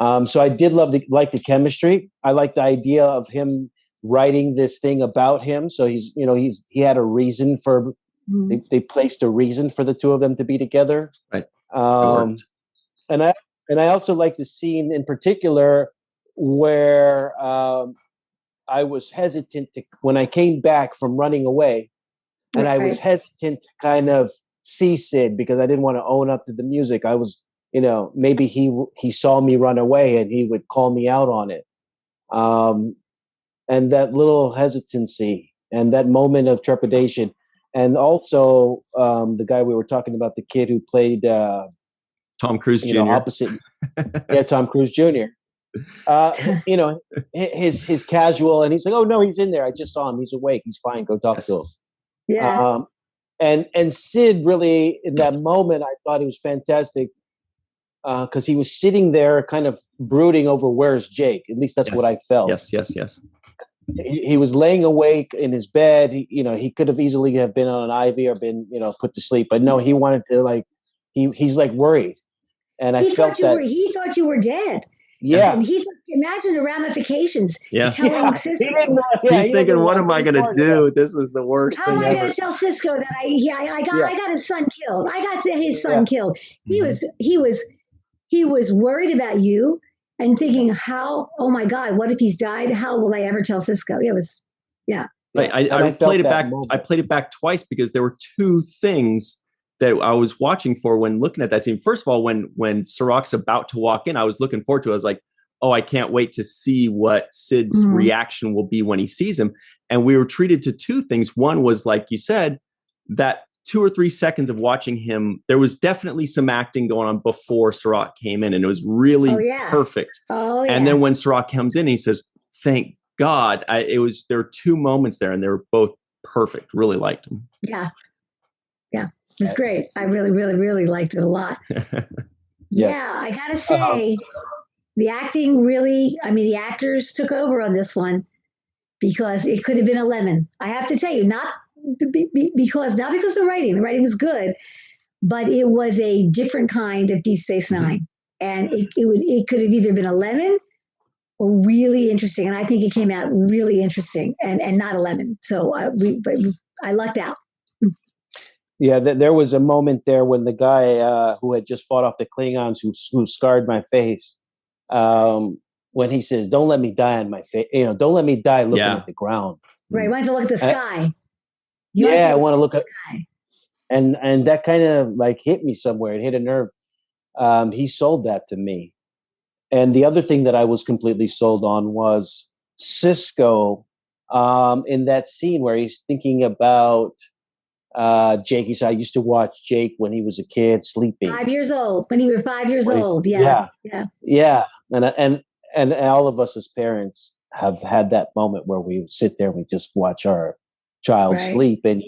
So I did like the chemistry. I like the idea of him writing this thing about him. So he had a reason for. They placed a reason for the two of them to be together. Right. And I also like the scene in particular where I was hesitant when I came back from running away, and I was hesitant to kind of see Sid because I didn't want to own up to the music. I was, maybe he saw me run away and he would call me out on it. And that little hesitancy and that moment of trepidation. And also, the guy we were talking about, the kid who played Tom Cruise Jr. Opposite, Tom Cruise Jr. His casual, and he's like, "Oh no, he's in there. I just saw him. He's awake. He's fine. Go talk to him." Yeah. And Sid really, in that moment, I thought he was fantastic because he was sitting there, kind of brooding over where's Jake. At least that's what I felt. Yes. He was laying awake in his bed. He could have easily have been on an IV or been, put to sleep. But no, he wanted to he's like worried. And I felt that he thought you were dead. Yeah. And imagine the ramifications. Yeah. Telling Sisko. He's thinking, what am I going to do? This is the worst thing ever. How am I going to tell Sisko that I got his son killed? I got his son killed. He was worried about you. And thinking, oh my God, what if he's died? How will I ever tell Sisko? It was, yeah. Right. I played it back. I played it back twice because there were two things that I was watching for when looking at that scene. First of all, when Cirroc's about to walk in, I was looking forward to it. I was like, oh, I can't wait to see what Sid's reaction will be when he sees him. And we were treated to two things. One was, like you said, that 2 or 3 seconds of watching him, there was definitely some acting going on before Cirroc came in, and it was really perfect. Oh, yeah. And then when Cirroc comes in, he says, "Thank God." There were 2 moments there, and they were both perfect. Really liked them. Yeah. It was great. I really, really, really liked it a lot. Yeah, I gotta say, the acting really, the actors took over on this one because it could have been a lemon. I have to tell you, not because the writing was good, but it was a different kind of Deep Space Nine, and it could have either been a lemon or really interesting, and I think it came out really interesting and not a lemon. So I lucked out. Yeah, there was a moment there when the guy who had just fought off the Klingons who scarred my face, when he says, "Don't let me die on my face," don't let me die looking at the ground. Right, I want to look at the sky. I want to look at, and that kind of hit me somewhere. It hit a nerve. He sold that to me. And the other thing that I was completely sold on was Sisko in that scene where he's thinking about Jake. He said, "I used to watch Jake when he was a kid sleeping." 5 years old, when you were 5 years old. Yeah. And all of us as parents have had that moment where we sit there and we just watch our child sleep, and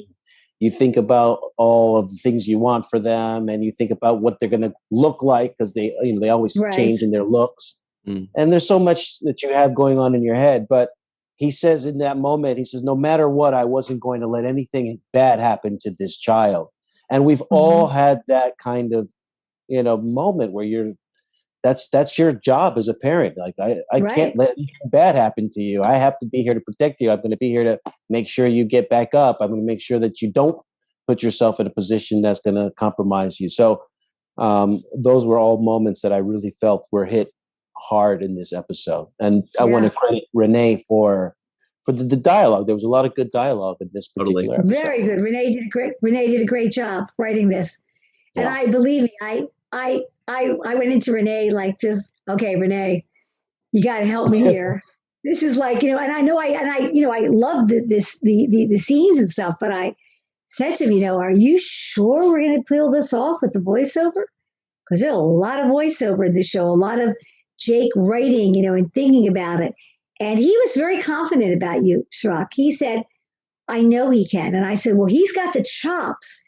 you think about all of the things you want for them, and you think about what they're going to look like, because they always change in their looks, and there's so much that you have going on in your head. But he says in that moment, he says, no matter what, I wasn't going to let anything bad happen to this child. And we've all had that kind of moment where that's your job as a parent. Like I can't let anything bad happen to you. I have to be here to protect you. I'm going to be here to make sure you get back up. I'm going to make sure that you don't put yourself in a position that's going to compromise you. So those were all moments that I really felt were hit hard in this episode. And I want to credit Renee for the dialogue. There was a lot of good dialogue in this particular episode. Very good. Renee did a great job writing this. And I believe me, I went into Renee like, just, okay, Renee, you got to help me here. This is like, and I know I love the scenes and stuff, but I said to him, are you sure we're going to pull this off with the voiceover? Because there's a lot of voiceover in the show, a lot of Jake writing, and thinking about it. And he was very confident about you, Cirroc. He said, I know he can. And I said, well, he's got the chops,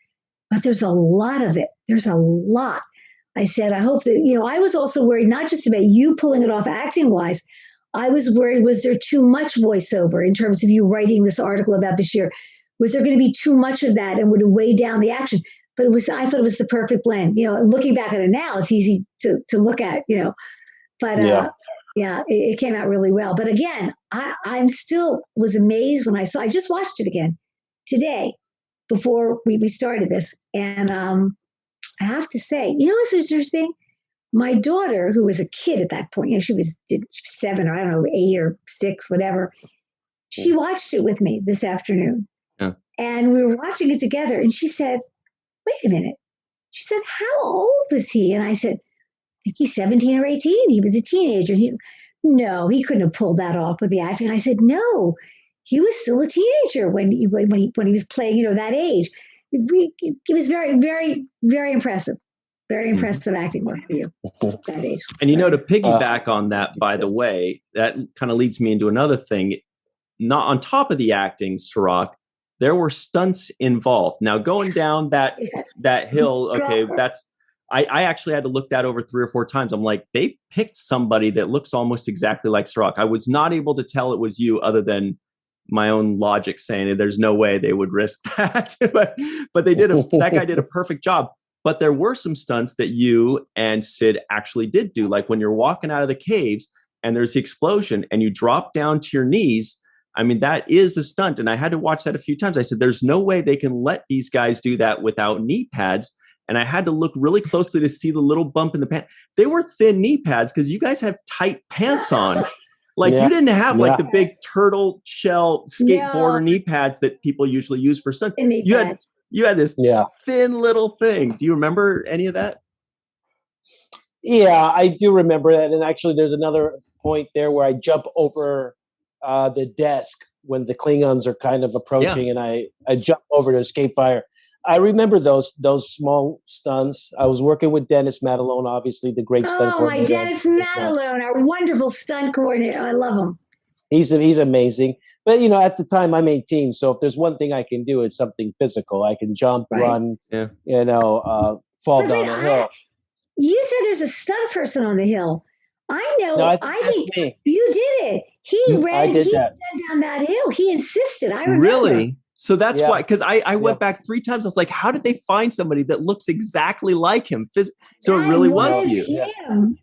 but there's a lot of it. There's a lot. I said, I hope that, I was also worried, not just about you pulling it off acting wise. I was worried, was there too much voiceover in terms of you writing this article about Bashir? Was there going to be too much of that and would it weigh down the action? But I thought it was the perfect blend. Looking back at it now, it's easy to look at, but it came out really well. But again, I'm still was amazed when I just watched it again today before we started this. And I have to say, what's interesting? My daughter, who was a kid at that point, she was 7 or I don't know, 8 or 6, whatever. She watched it with me this afternoon. Yeah. And we were watching it together. And she said, wait a minute. She said, how old was he? And I said, I think he's 17 or 18. He was a teenager. No, he couldn't have pulled that off with the acting. I said, no, he was still a teenager when he was playing, that age. It was very, very, very impressive. Very impressive acting work for you at that age. And to piggyback on that, by the way, that kind of leads me into another thing. Not on top of the acting, Cirroc, there were stunts involved. Now going down that hill, okay, I actually had to look that over 3 or 4 times. I'm like, they picked somebody that looks almost exactly like Cirroc. I was not able to tell it was you, other than my own logic saying there's no way they would risk that. but they did. That guy did a perfect job. But there were some stunts that you and Sid actually did do, like when you're walking out of the caves and there's the explosion and you drop down to your knees. I mean, that is a stunt. And I had to watch that a few times. I said, there's no way they can let these guys do that without knee pads. And I had to look really closely to see the little bump in the pants. They were thin knee pads because you guys have tight pants on. Like you didn't have like the big turtle shell skateboarder knee pads that people usually use for stunts. You had this thin little thing. Do you remember any of that? Yeah, I do remember that. And actually, there's another point there where I jump over the desk when the Klingons are kind of approaching, and I jump over to escape fire. I remember those small stunts. I was working with Dennis Matalone, obviously the great stunt coordinator. Oh, my Dennis Matalone, our wonderful stunt coordinator. I love him. He's amazing. But, at the time I'm 18, so if there's one thing I can do, it's something physical. I can jump, run, fall down a hill. You said there's a stunt person on the hill. I know. No, I think you did it. He ran down that hill. He insisted. I remember. Really? So that's why, because I went back 3 times. I was like, how did they find somebody that looks exactly like him? So it really was you. Him.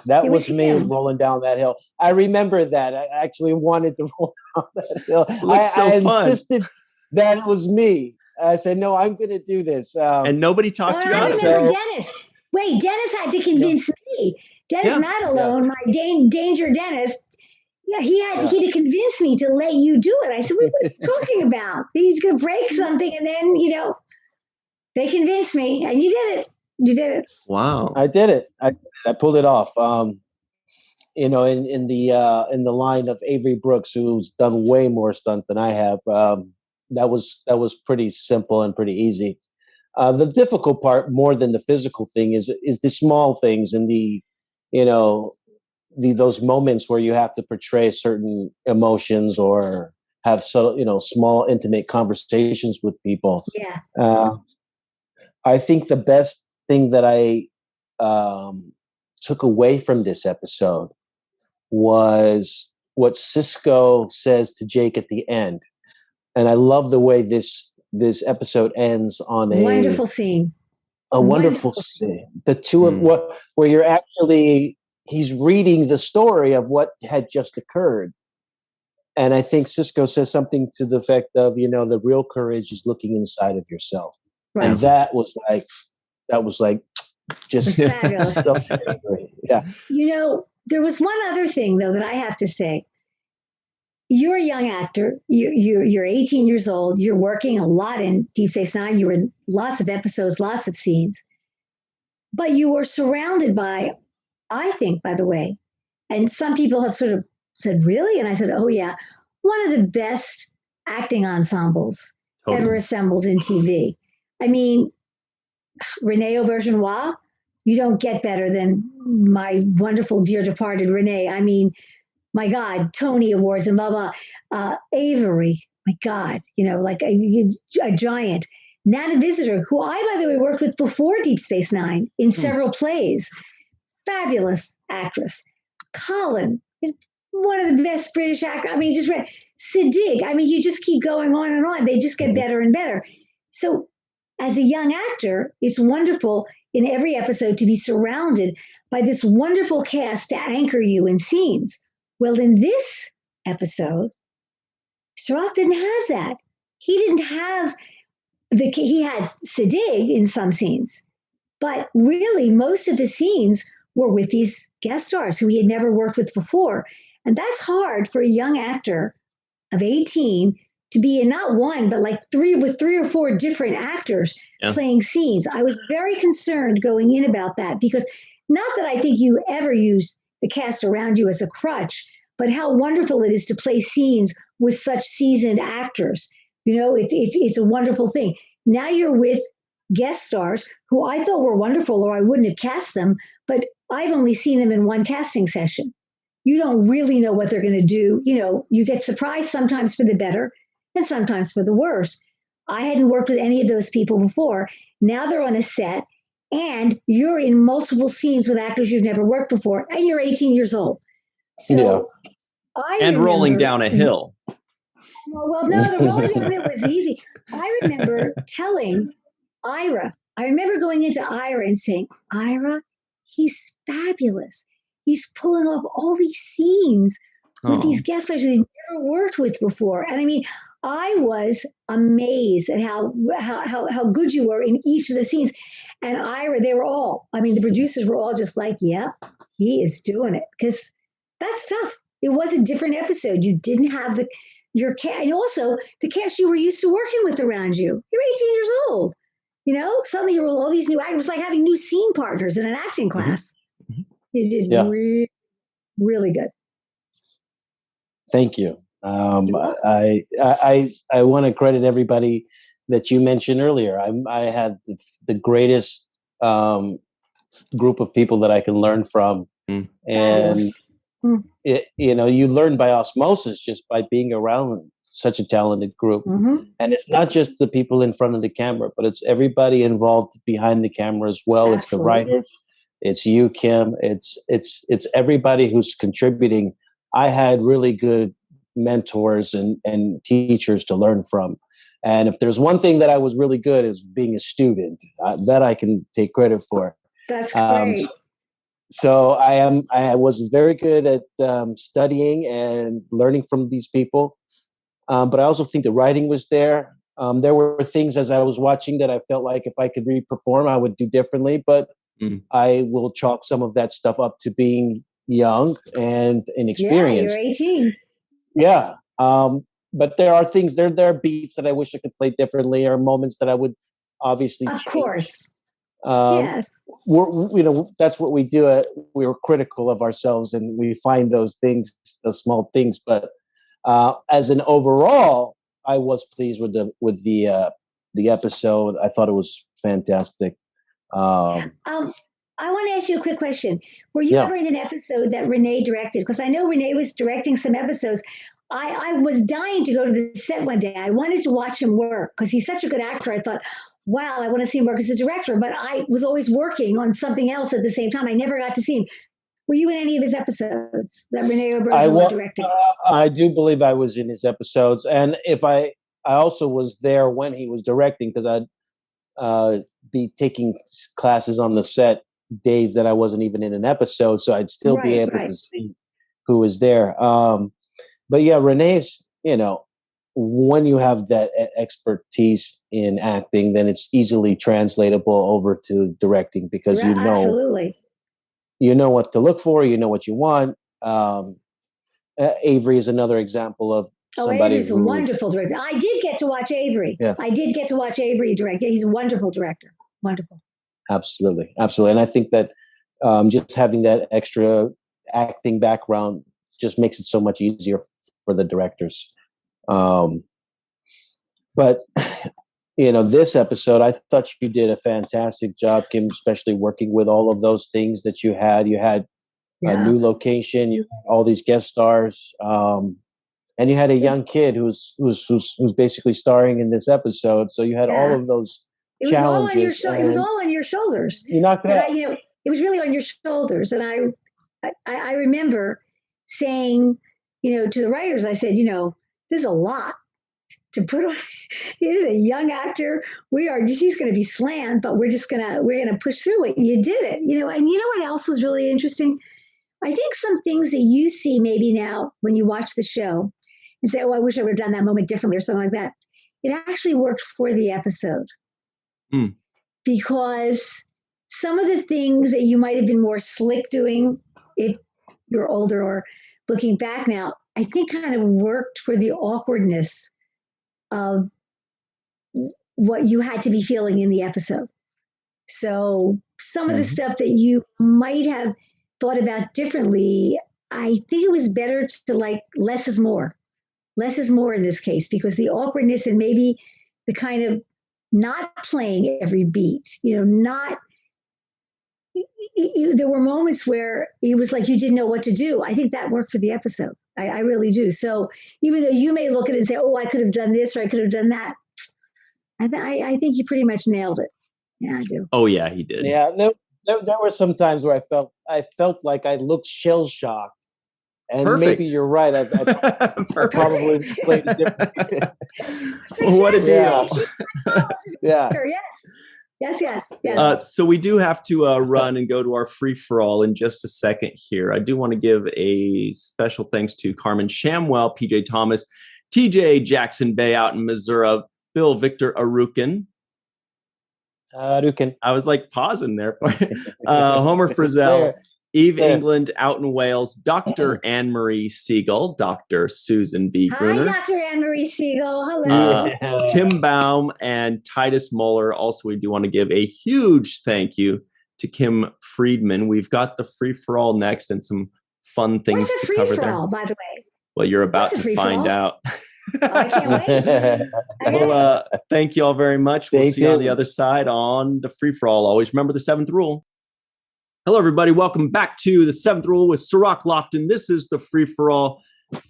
That was me rolling down that hill. I remember that. I actually wanted to roll down that hill. I insisted that it was me. I said, no, I'm going to do this. And nobody talked you out of it. I remember Dennis. Wait, Dennis had to convince me. Dennis Matalone, my Danger Dennis. Yeah, he had to convince me to let you do it. I said, what are you talking about? He's going to break something. And then, they convinced me. And you did it. You did it. Wow. I did it. I pulled it off. In the line of Avery Brooks, who's done way more stunts than I have. That was pretty simple and pretty easy. The difficult part, more than the physical thing, is the small things and those moments where you have to portray certain emotions or have small intimate conversations with people. Yeah. I think the best thing that I took away from this episode was what Sisko says to Jake at the end. And I love the way this episode ends on a wonderful scene. a wonderful scene. The two of where you're actually, he's reading the story of what had just occurred. And I think Sisko says something to the effect of, the real courage is looking inside of yourself. Right. And that was like just fabulous. So great. Yeah. There was one other thing though that I have to say. You're a young actor. You're 18 years old. You're working a lot in Deep Space Nine. You were in lots of episodes, lots of scenes. But you were surrounded by, I think, by the way, and some people have sort of said, really? And I said, oh, yeah, one of the best acting ensembles ever assembled in TV. I mean, Renee Auberjonois, you don't get better than my wonderful, dear departed Renee. I mean, my God, Tony Awards and blah, blah. Avery, my God, like a giant. Nana Visitor, who I, by the way, worked with before Deep Space Nine in several plays. Fabulous actress. Colin, one of the best British actors. I mean, just read Siddig. I mean, you just keep going on and on. They just get better and better. So as a young actor, it's wonderful in every episode to be surrounded by this wonderful cast to anchor you in scenes. Well, in this episode, Cirroc didn't have that. He didn't have he had Siddig in some scenes, but really most of the scenes were with these guest stars who he had never worked with before. And that's hard for a young actor of 18 to be in not one, but like three or four different actors playing scenes. I was very concerned going in about that because not that I think you ever use the cast around you as a crutch, but how wonderful it is to play scenes with such seasoned actors. It's a wonderful thing. Now you're with guest stars who I thought were wonderful or I wouldn't have cast them, but I've only seen them in one casting session. You don't really know what they're going to do. You get surprised sometimes for the better and sometimes for the worse. I hadn't worked with any of those people before. Now they're on a set and you're in multiple scenes with actors you've never worked before and you're 18 years old. So rolling down a hill. Well, no, the rolling down a hill was easy. I remember telling Ira, I remember going into Ira and saying, Ira, he's fabulous. He's pulling off all these scenes with these guest stars he's never worked with before. And I mean, I was amazed at how good you were in each of the scenes. And Ira, the producers were all just like, yep, he is doing it. Because that's tough. It was a different episode. You didn't have your cast, and also the cast you were used to working with around you. You're 18 years old. Suddenly you were all these new actors. It was like having new scene partners in an acting class. You did really, really good. Thank you. I want to credit everybody that you mentioned earlier. I had the greatest group of people that I can learn from, and you learn by osmosis just by being around such a talented group. And it's not just the people in front of the camera, but it's everybody involved behind the camera as well. Absolutely. It's the writers, it's you, Kim. It's everybody who's contributing. I had really good mentors and teachers to learn from. And if there's one thing that I was really good is being a student, that I can take credit for. That's great. So I was very good at studying and learning from these people. But I also think the writing was there. There were things as I was watching that I felt like if I could re-perform, I would do differently. But I will chalk some of that stuff up to being young and inexperienced. Yeah, you're 18. Yeah. But there are things, there are beats that I wish I could play differently, or moments that I would obviously change. Of course. Yes. That's what we do. We're critical of ourselves and we find those things, those small things. But as an overall, I was pleased with the episode. I thought it was fantastic. I want to ask you a quick question. Were you ever in an episode that Renee directed? Because I know Renee was directing some episodes. I was dying to go to the set one day. I wanted to watch him work because he's such a good actor. I thought, wow, I want to see him work as a director. But I was always working on something else at the same time. I never got to see him. Were you in any of his episodes that Renee Auberjonois directed? I do believe I was in his episodes. And if I also was there when he was directing, because be taking classes on the set days that I wasn't even in an episode, so I'd still be able to see who was there. But yeah, Renee's, when you have that expertise in acting, then it's easily translatable over to directing because absolutely. You know what to look for, you know what you want. Avery is another example of somebody. Avery's a wonderful director. I did get to watch Avery. Yeah. I did get to watch Avery direct. He's a wonderful director. Wonderful. Absolutely. And I think that just having that extra acting background just makes it so much easier for the directors. But this episode, I thought you did a fantastic job, Kim, especially working with all of those things that you had. You had a new location, you had all these guest stars, and you had a young kid who's basically starring in this episode. So you had all of those challenges. It was all on your shoulders. You knocked it out. It was really on your shoulders, and I remember saying, to the writers, I said, there's a lot to put on. He's a young actor. She's going to be slammed, but we're going to push through it. You did it, and you know what else was really interesting? I think some things that you see maybe now when you watch the show and say, oh, I wish I would have done that moment differently or something like that. It actually worked for the episode because some of the things that you might have been more slick doing if you're older or looking back now, I think kind of worked for the awkwardness of what you had to be feeling in the episode. So some of the stuff that you might have thought about differently, I think it was better to less is more. Less is more in this case, because the awkwardness and maybe the kind of not playing every beat, there were moments where it was like you didn't know what to do. I think that worked for the episode. I really do. So even though you may look at it and say, oh, I could have done this or I could have done that, I think you pretty much nailed it. Yeah, I do. Oh, yeah, he did. Yeah, there were some times where I felt like I looked shell-shocked. And Perfect. Maybe you're right. I probably played it differently. What a deal. Yeah. Yes. So we do have to run and go to our free-for-all in just a second here. I do want to give a special thanks to Carmen Shamwell, PJ Tomas, TJ Jackson-Bey out in Missouri, Bill Victor Arucan. I was pausing there. Homer Frizzell, Eve England out in Wales, Dr. Anne-Marie Segal, Dr. Susan B. Gruner. Hi, Dr. Anne-Marie Segal. Hello. Tim Baum and Titus Mohler. Also, we do want to give a huge thank you to Kim Friedman. We've got the free-for-all next and some fun things to cover there. What's a free-for-all, by the way? Well, you're about to find out. I can't wait. Well, thank you all very much. We'll see you on the other side on the free-for-all. Always remember the 7th rule. Hello, everybody. Welcome back to the 7th rule with Cirroc Lofton. This is the free-for-all.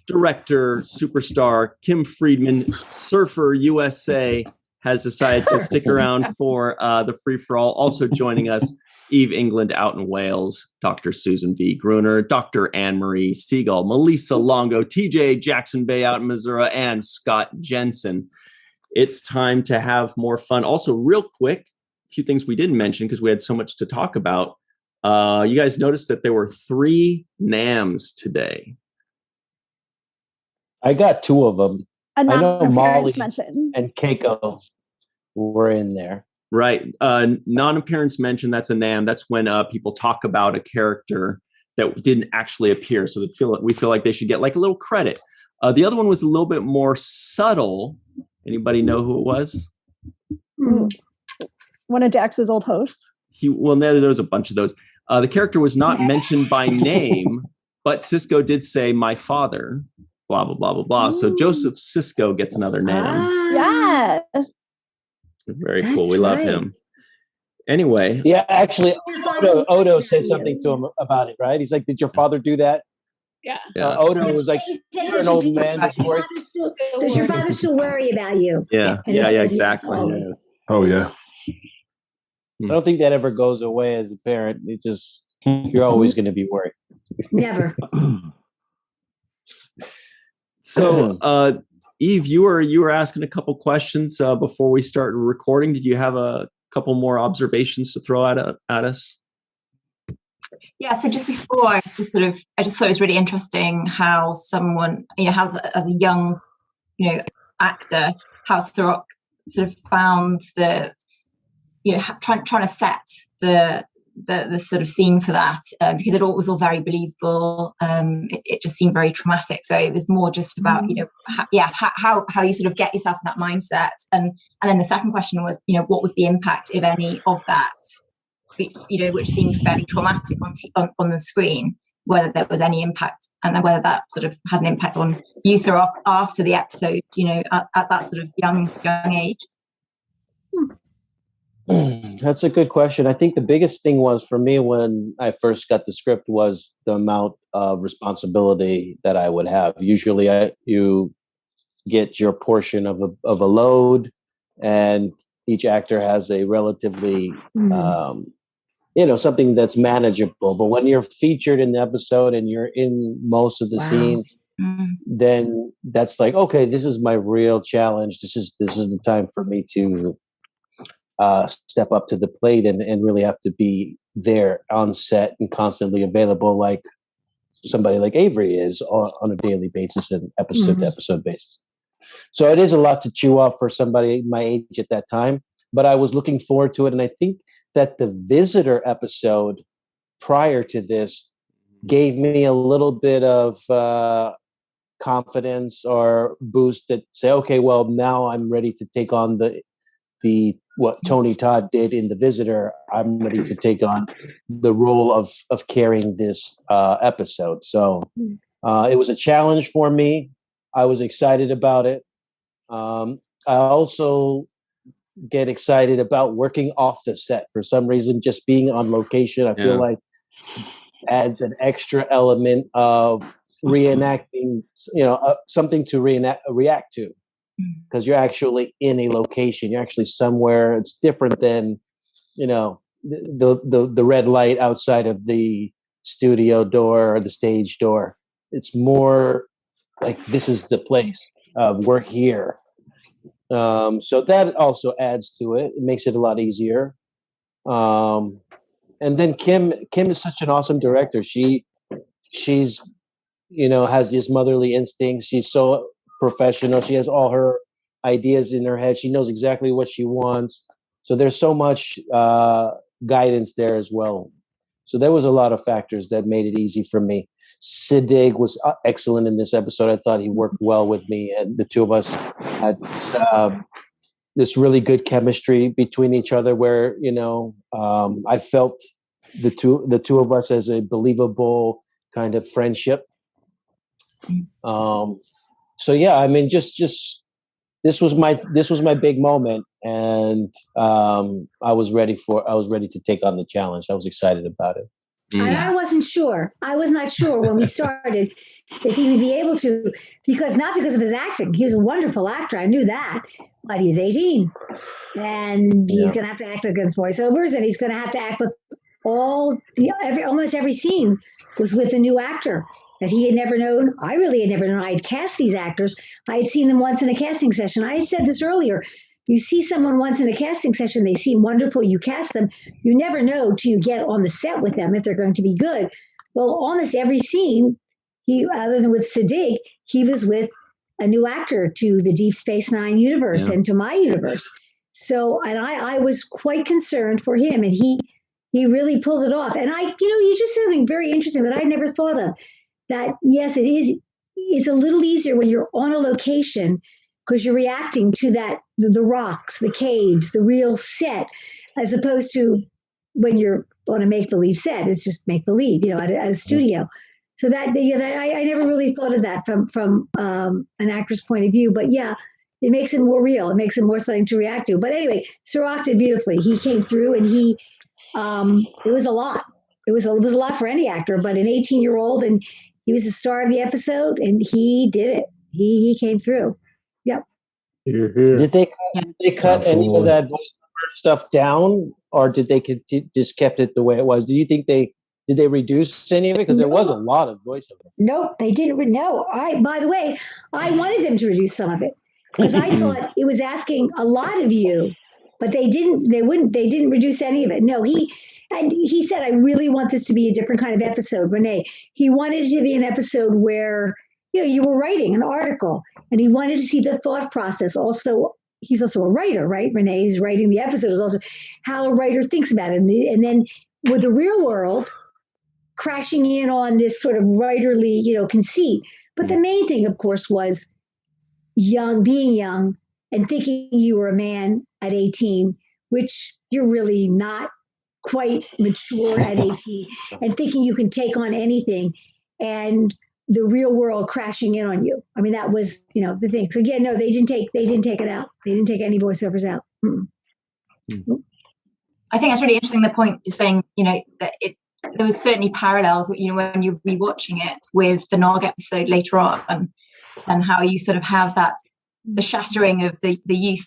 Director, superstar Kim Friedman, Surfer USA, has decided to stick around for the free-for-all. Also joining us, Eve England out in Wales, Dr. Susan V. Gruner, Dr. Anne-Marie Segal, Melissa Longo, TJ Jackson-Bey out in Missouri, and Scott Jensen. It's time to have more fun. Also, real quick, a few things we didn't mention because we had so much to talk about. You guys noticed that there were 3 NAMs today. I got 2 of them. I know Molly mention. And Keiko were in there. Right. Non-appearance mention, that's a NAM. That's when people talk about a character that didn't actually appear. So we feel like they should get a little credit. The other one was a little bit more subtle. Anybody know who it was? One of Dax's old hosts. There was a bunch of those. The character was not mentioned by name, but Sisko did say, my father, blah, blah, blah, blah, blah. So Joseph Sisko gets another NAM. Yes. Very cool. We love him. Anyway. Yeah, actually, Odo said something to him about it, right? He's like, did your father do that? Yeah. Odo was like, you're an old man. Does your father still worry about you? Yeah, exactly. Oh, yeah. I don't think that ever goes away as a parent. You're always going to be worried. Never. So, Eve, you were asking a couple questions before we started recording. Did you have a couple more observations to throw at us? Yeah, so just before, I just thought it was really interesting how someone, as a young, actor, how Cirroc sort of found trying to set the sort of scene for that, because it all was all very believable. It just seemed very traumatic. So it was more just about, how you sort of get yourself in that mindset. And then the second question was, what was the impact, if any, of that? Which seemed fairly traumatic on the screen, whether there was any impact, and whether that sort of had an impact on you, Cirroc, after the episode, at that sort of young age. That's a good question. I think the biggest thing was for me when I first got the script was the amount of responsibility that I would have. Usually you get your portion of a load, and each actor has a relatively something that's manageable. But when you're featured in the episode and you're in most of the scenes, then that's like, okay, this is my real challenge. This is the time for me to step up to the plate and really have to be there on set and constantly available, like somebody like Avery is on a daily basis and episode to episode basis. So it is a lot to chew off for somebody my age at that time, but I was looking forward to it. And I think that the Visitor episode prior to this gave me a little bit of confidence or boost that say, okay, well, now I'm ready to take on the what Tony Todd did in The Visitor. I'm ready to take on the role of carrying this episode. So it was a challenge for me. I was excited about it. I also get excited about working off the set. For some reason, just being on location, I feel like adds an extra element of reenacting, something to react to. Because you're actually in a location, you're actually somewhere. It's different than, the red light outside of the studio door or the stage door. It's more like this is the place. We're here. So that also adds to it. It makes it a lot easier. And then Kim is such an awesome director. She's has these motherly instincts. She's so professional. She has all her ideas in her head. She knows exactly what she wants. So there's so much guidance there as well. So there was a lot of factors that made it easy for me. Siddig was excellent in this episode. I thought he worked well with me, and the two of us had this really good chemistry between each other where, I felt the two of us as a believable kind of friendship. So yeah, I mean, just this was my big moment, and I was ready to take on the challenge. I was excited about it. And I wasn't sure. I was not sure when we started if he would be able to, not because of his acting. He was a wonderful actor. I knew that, but he's 18, and he's going to have to act against voiceovers, and he's going to have to act with almost every scene was with a new actor that he had never known. I really had never known. I had cast these actors. I had seen them once in a casting session. I had said this earlier. You see someone once in a casting session, they seem wonderful, you cast them. You never know till you get on the set with them if they're going to be good. Well, almost every scene, other than with Siddig, he was with a new actor to the Deep Space Nine universe and to my universe. So, and I was quite concerned for him, and he really pulls it off. And you just said something very interesting that I never thought of. That yes, it's a little easier when you're on a location because you're reacting to the rocks, the caves, the real set, as opposed to when you're on a make-believe set. It's just make-believe, at a studio. So that I never really thought of that from an actor's point of view. But yeah, it makes it more real. It makes it more something to react to. But anyway, Cirroc did beautifully. He came through, and it was a lot. It was a lot for any actor, but an 18-year-old, and he was the star of the episode, and he did it. He came through. Yep. Did they cut any of that voiceover stuff down, or did they just kept it the way it was? Do you think did they reduce any of it? Because there was a lot of voiceover. Nope, they didn't. No, by the way, I wanted them to reduce some of it because I thought it was asking a lot of you but they didn't reduce any of it. No, he said, I really want this to be a different kind of episode, Renee. He wanted it to be an episode where, you were writing an article, and he wanted to see the thought process. Also, he's also a writer, right? Renee is writing the episode, is also how a writer thinks about it. And then with the real world crashing in on this sort of writerly, conceit. But the main thing, of course, was being young and thinking you were a man at 18, which you're really not quite mature at 18, and thinking you can take on anything, and the real world crashing in on you. I mean, that was, the thing. So again, no, they didn't take it out. They didn't take any voiceovers out. I think that's really interesting. The point you're saying, that there was certainly parallels, when you're rewatching it with the Nog episode later on, and how you sort of have the shattering of the youth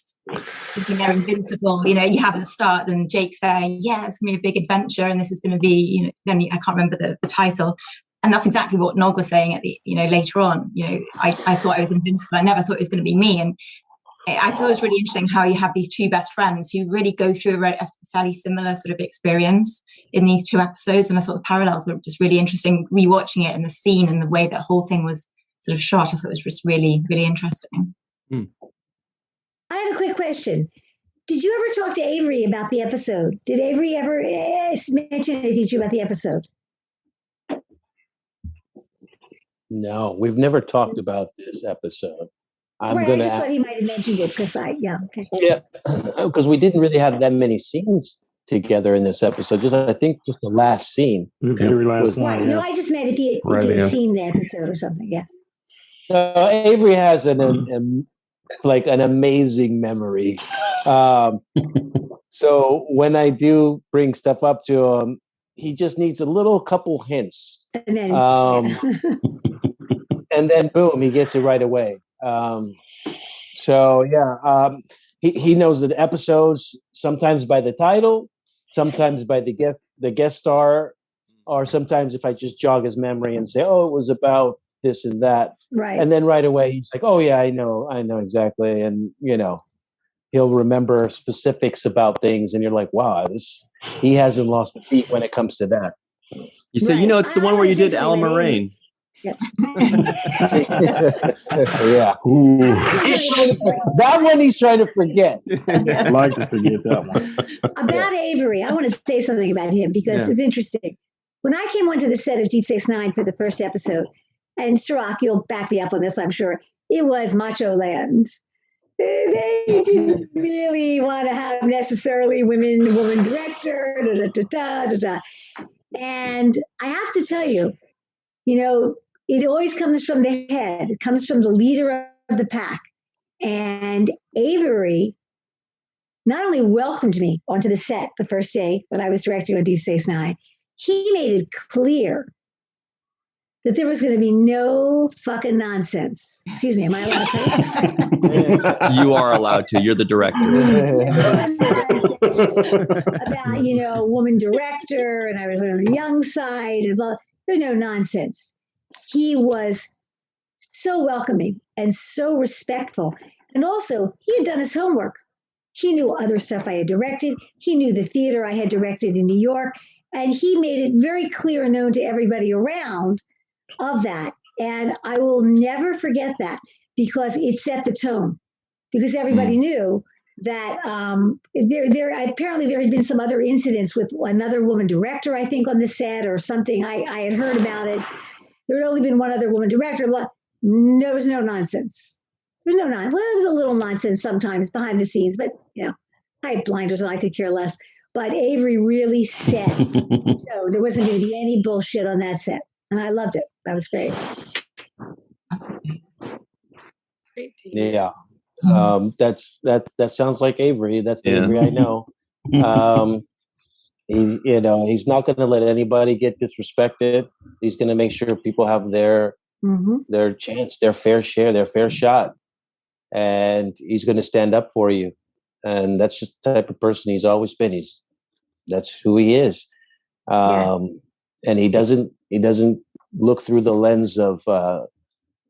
thinking they're invincible. You have at the start, and Jake's there, yeah, it's going to be a big adventure, and this is going to be, then I can't remember the title. And that's exactly what Nog was saying at the, later on. I thought I was invincible. I never thought it was going to be me. And I thought it was really interesting how you have these two best friends who really go through a fairly similar sort of experience in these two episodes. And I thought the parallels were just really interesting, rewatching it, and the scene and the way that whole thing was sort of shot. I thought it was just really, really interesting. I have a quick question. Did you ever talk to Avery about the episode? Did Avery ever mention anything to you about the episode? No, we've never talked about this episode. I just thought he might have mentioned it because because we didn't really have that many scenes together in this episode. I think just the last scene. Right. No, I just meant if he had seen the episode or something. Yeah. Avery has an amazing memory. So when I do bring stuff up to him, he just needs a couple hints, and then and then boom, he gets it right away. He knows the episodes sometimes by the title, sometimes by the guest star, or sometimes if I just jog his memory and say, oh, it was about this and that, right? And then right away he's like, oh yeah, I know exactly, and he'll remember specifics about things, and you're like, wow, he hasn't lost a beat when it comes to that. You say, it's the one where you did Al Moraine. Yeah. That one he's trying to forget. I'd like to forget that one. About Avery, I want to say something about him because it's interesting. When I came onto the set of Deep Space Nine for the first episode, and Cirroc, you'll back me up on this, I'm sure, it was Macho Land. They didn't really want to have necessarily woman director, and I have to tell you, it always comes from the head. It comes from the leader of the pack. And Avery not only welcomed me onto the set the first day that I was directing on Deep Space Nine, he made it clear that there was going to be no fucking nonsense. Excuse me, am I allowed to curse? You are allowed to. You're the director. About, woman director, and I was on the young side, and blah. There's no nonsense. He was so welcoming and so respectful. And also, he had done his homework. He knew other stuff I had directed. He knew the theater I had directed in New York. And he made it very clear and known to everybody around of that. And I will never forget that because it set the tone. Because everybody knew that apparently there had been some other incidents with another woman director, I think, on the set or something. I had heard about it. There had only been one other woman director. There was no nonsense. There was no nonsense. Well, there was a little nonsense sometimes behind the scenes, but I had blinders and I could care less. But Avery really set. So there wasn't going to be any bullshit on that set, and I loved it. That was great. That's great. Yeah. That sounds like Avery. That's the Avery I know. He's not going to let anybody get disrespected. He's going to make sure people have their chance, their fair share, their fair shot, and he's going to stand up for you. And that's just the type of person he's always been. That's who he is. And he doesn't look through the lens of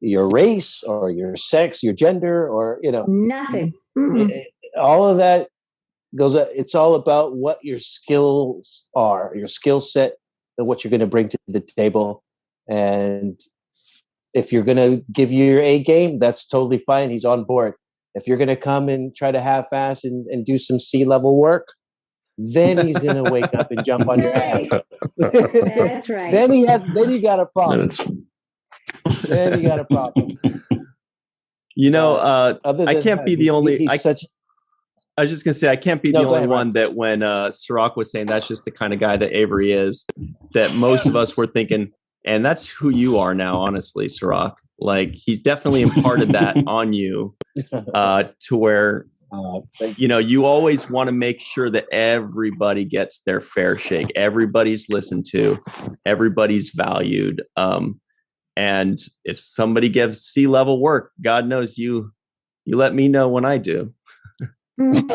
your race or your sex, your gender, or nothing. All of that it's all about what your skills are, your skill set, and what you're going to bring to the table. And if you're going to give you your A game, that's totally fine. He's on board. If you're going to come and try to half-ass and do some C-level work, then he's going to wake up and jump on your ass. That's right. Then you got a problem. Then you got a problem. You know, I can't be the only. I was just gonna say I can't be the only one that when Cirroc was saying that's just the kind of guy that Avery is, that most of us were thinking, and that's who you are now, honestly, Cirroc. Like he's definitely imparted that on you, to where you always want to make sure that everybody gets their fair shake, everybody's listened to, everybody's valued. And if somebody gives C-level work, God knows you let me know when I do. Did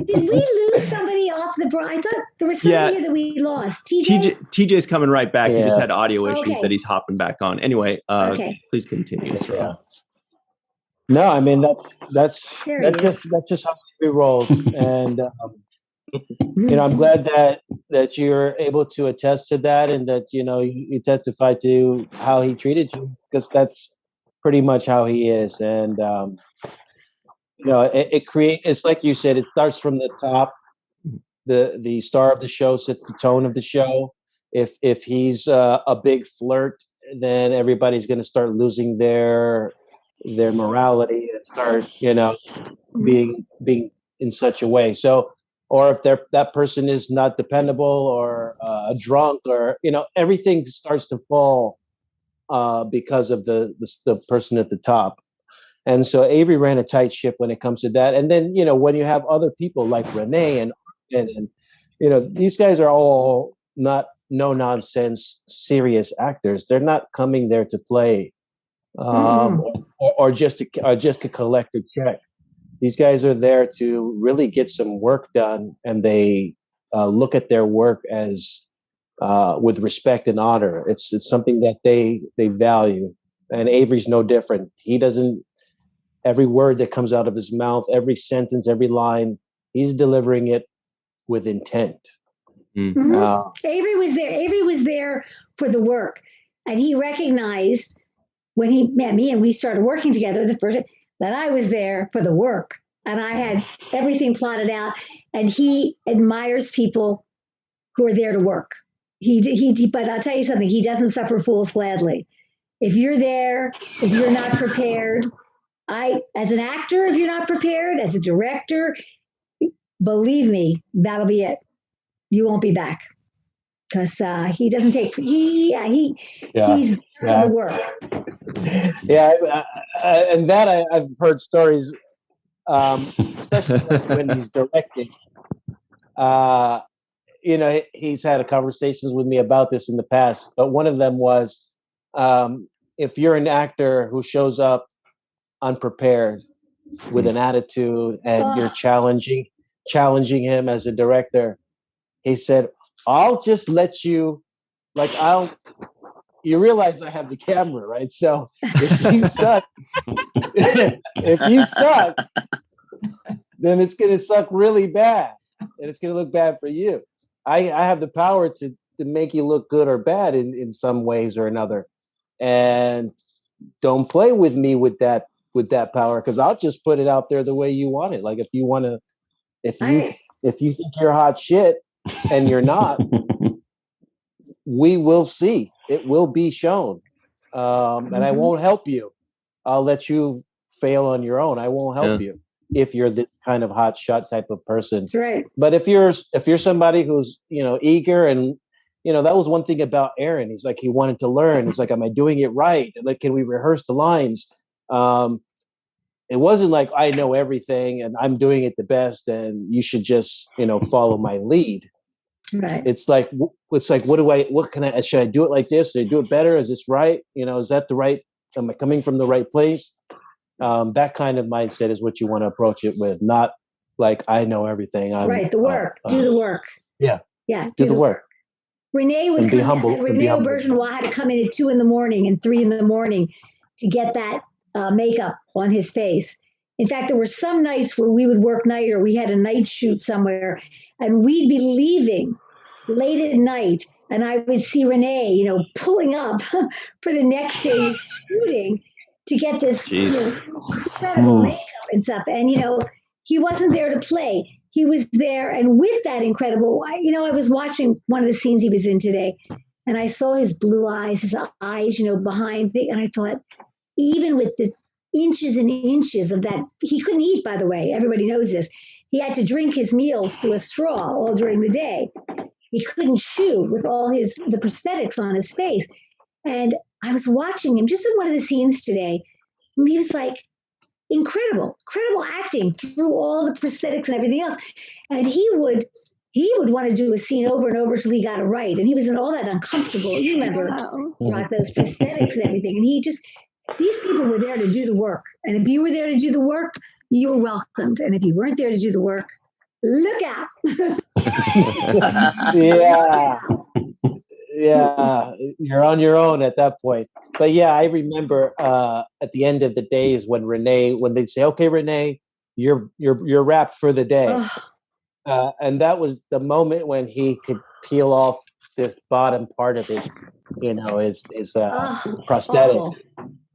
we lose somebody off the broad? I thought there was somebody here that we lost. TJ's coming right back. He just had audio issues that he's hopping back on. Anyway, please continue. No, I mean that's just how he rolls, and I'm glad that you're able to attest to that, and that you testify to how he treated you, because that's pretty much how he is, and it's like you said, it starts from the top. The star of the show sets the tone of the show. If he's a big flirt, then everybody's going to start losing their morality and start being in such a way. So, or if that person is not dependable or a drunk, or everything starts to fall because of the person at the top. And so Avery ran a tight ship when it comes to that. And then, when you have other people like Renee and these guys are all not no nonsense, serious actors. They're not coming there to play or just to collect a check. These guys are there to really get some work done, and they look at their work as with respect and honor. It's something that they value. And Avery's no different. He doesn't. Every word that comes out of his mouth, every sentence, every line, he's delivering it with intent. Avery was there for the work, and he recognized when he met me and we started working together the first, that I was there for the work, and I had everything plotted out. And he admires people who are there to work. But I'll tell you something: he doesn't suffer fools gladly. If you're there, if you're not prepared. As an actor, if you're not prepared, as a director, believe me, that'll be it. You won't be back, because he doesn't take. He's for the work. Yeah, and that I've heard stories, especially when he's directing. He's had conversations with me about this in the past, but one of them was, if you're an actor who shows up unprepared with an attitude, and you're challenging him as a director, he said, I'll just let you, you realize I have the camera, right? So if you suck, then it's going to suck really bad, and it's going to look bad for you. I have the power to make you look good or bad in some ways or another. And don't play with me with that power, because I'll just put it out there the way you want it. Like if you think you're hot shit and you're not, we will see. It will be shown. And I won't help you. I'll let you fail on your own. I won't help you if you're this kind of hot shot type of person. That's right. But if you're somebody who's, eager, and that was one thing about Aaron. He's like, he wanted to learn. He's like, am I doing it right? Like, can we rehearse the lines? It wasn't like I know everything and I'm doing it the best and you should just, follow my lead. Right. It's like, should I do it like this? Should I do it better? Is this right? Is that the right, am I coming from the right place? That kind of mindset is what you want to approach it with, not like I know everything. Right. The work, do the work. Yeah. Yeah. Do the work. Renee would be humble. Renee Aubergenois had to come in at 2 a.m. and 3 a.m. to get that makeup on his face. In fact, there were some nights where we would work night or we had a night shoot somewhere, and we'd be leaving late at night, and I would see Renee, pulling up for the next day's shooting to get this incredible makeup and stuff. And, he wasn't there to play. He was there, and with that incredible, I was watching one of the scenes he was in today, and I saw his blue eyes, behind me, and I thought, even with the inches and inches of that, he couldn't eat, by the way, everybody knows this. He had to drink his meals through a straw all during the day. He couldn't chew with all the prosthetics on his face. And I was watching him just in one of the scenes today, and he was like, incredible acting through all the prosthetics and everything else. And he would want to do a scene over and over till he got it right. And he was in all that uncomfortable, you remember, like those prosthetics and everything. And these people were there to do the work. And if you were there to do the work, you were welcomed. And if you weren't there to do the work, look out. Yeah, you're on your own at that point. But yeah, I remember at the end of the days when they'd say, "Okay, Renee, you're wrapped for the day," and that was the moment when he could peel off this bottom part of his prosthetic, awful.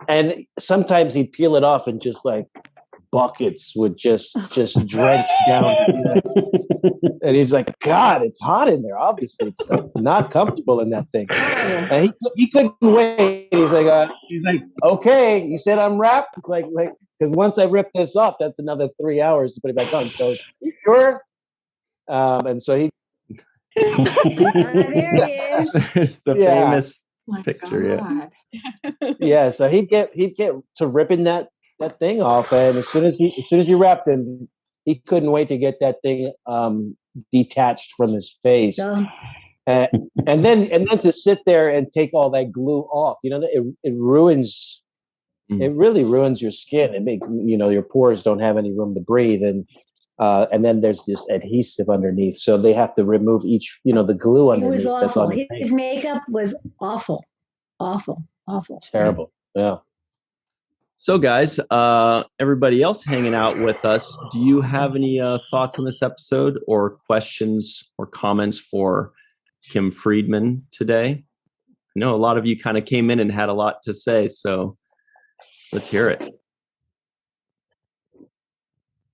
And sometimes he'd peel it off and just like buckets would just drench down. And he's like, God, it's hot in there. Obviously, it's not comfortable in that thing. And he couldn't wait. He's like, okay, you said I'm wrapped, like because once I rip this off, that's another 3 hours to put it back on. So you sure? And so he. There he is. There's the famous picture. God. Yeah. So he'd get to ripping that thing off, and as soon as you wrapped him, he couldn't wait to get that thing detached from his face, and then to sit there and take all that glue off. It ruins. It really ruins your skin. It makes your pores don't have any room to breathe, and then there's this adhesive underneath, so they have to remove the glue underneath. It was awful. That's on His makeup was awful. Terrible. Yeah. So, guys, everybody else hanging out with us, do you have any thoughts on this episode or questions or comments for Kim Friedman today? I know a lot of you kind of came in and had a lot to say, so let's hear it.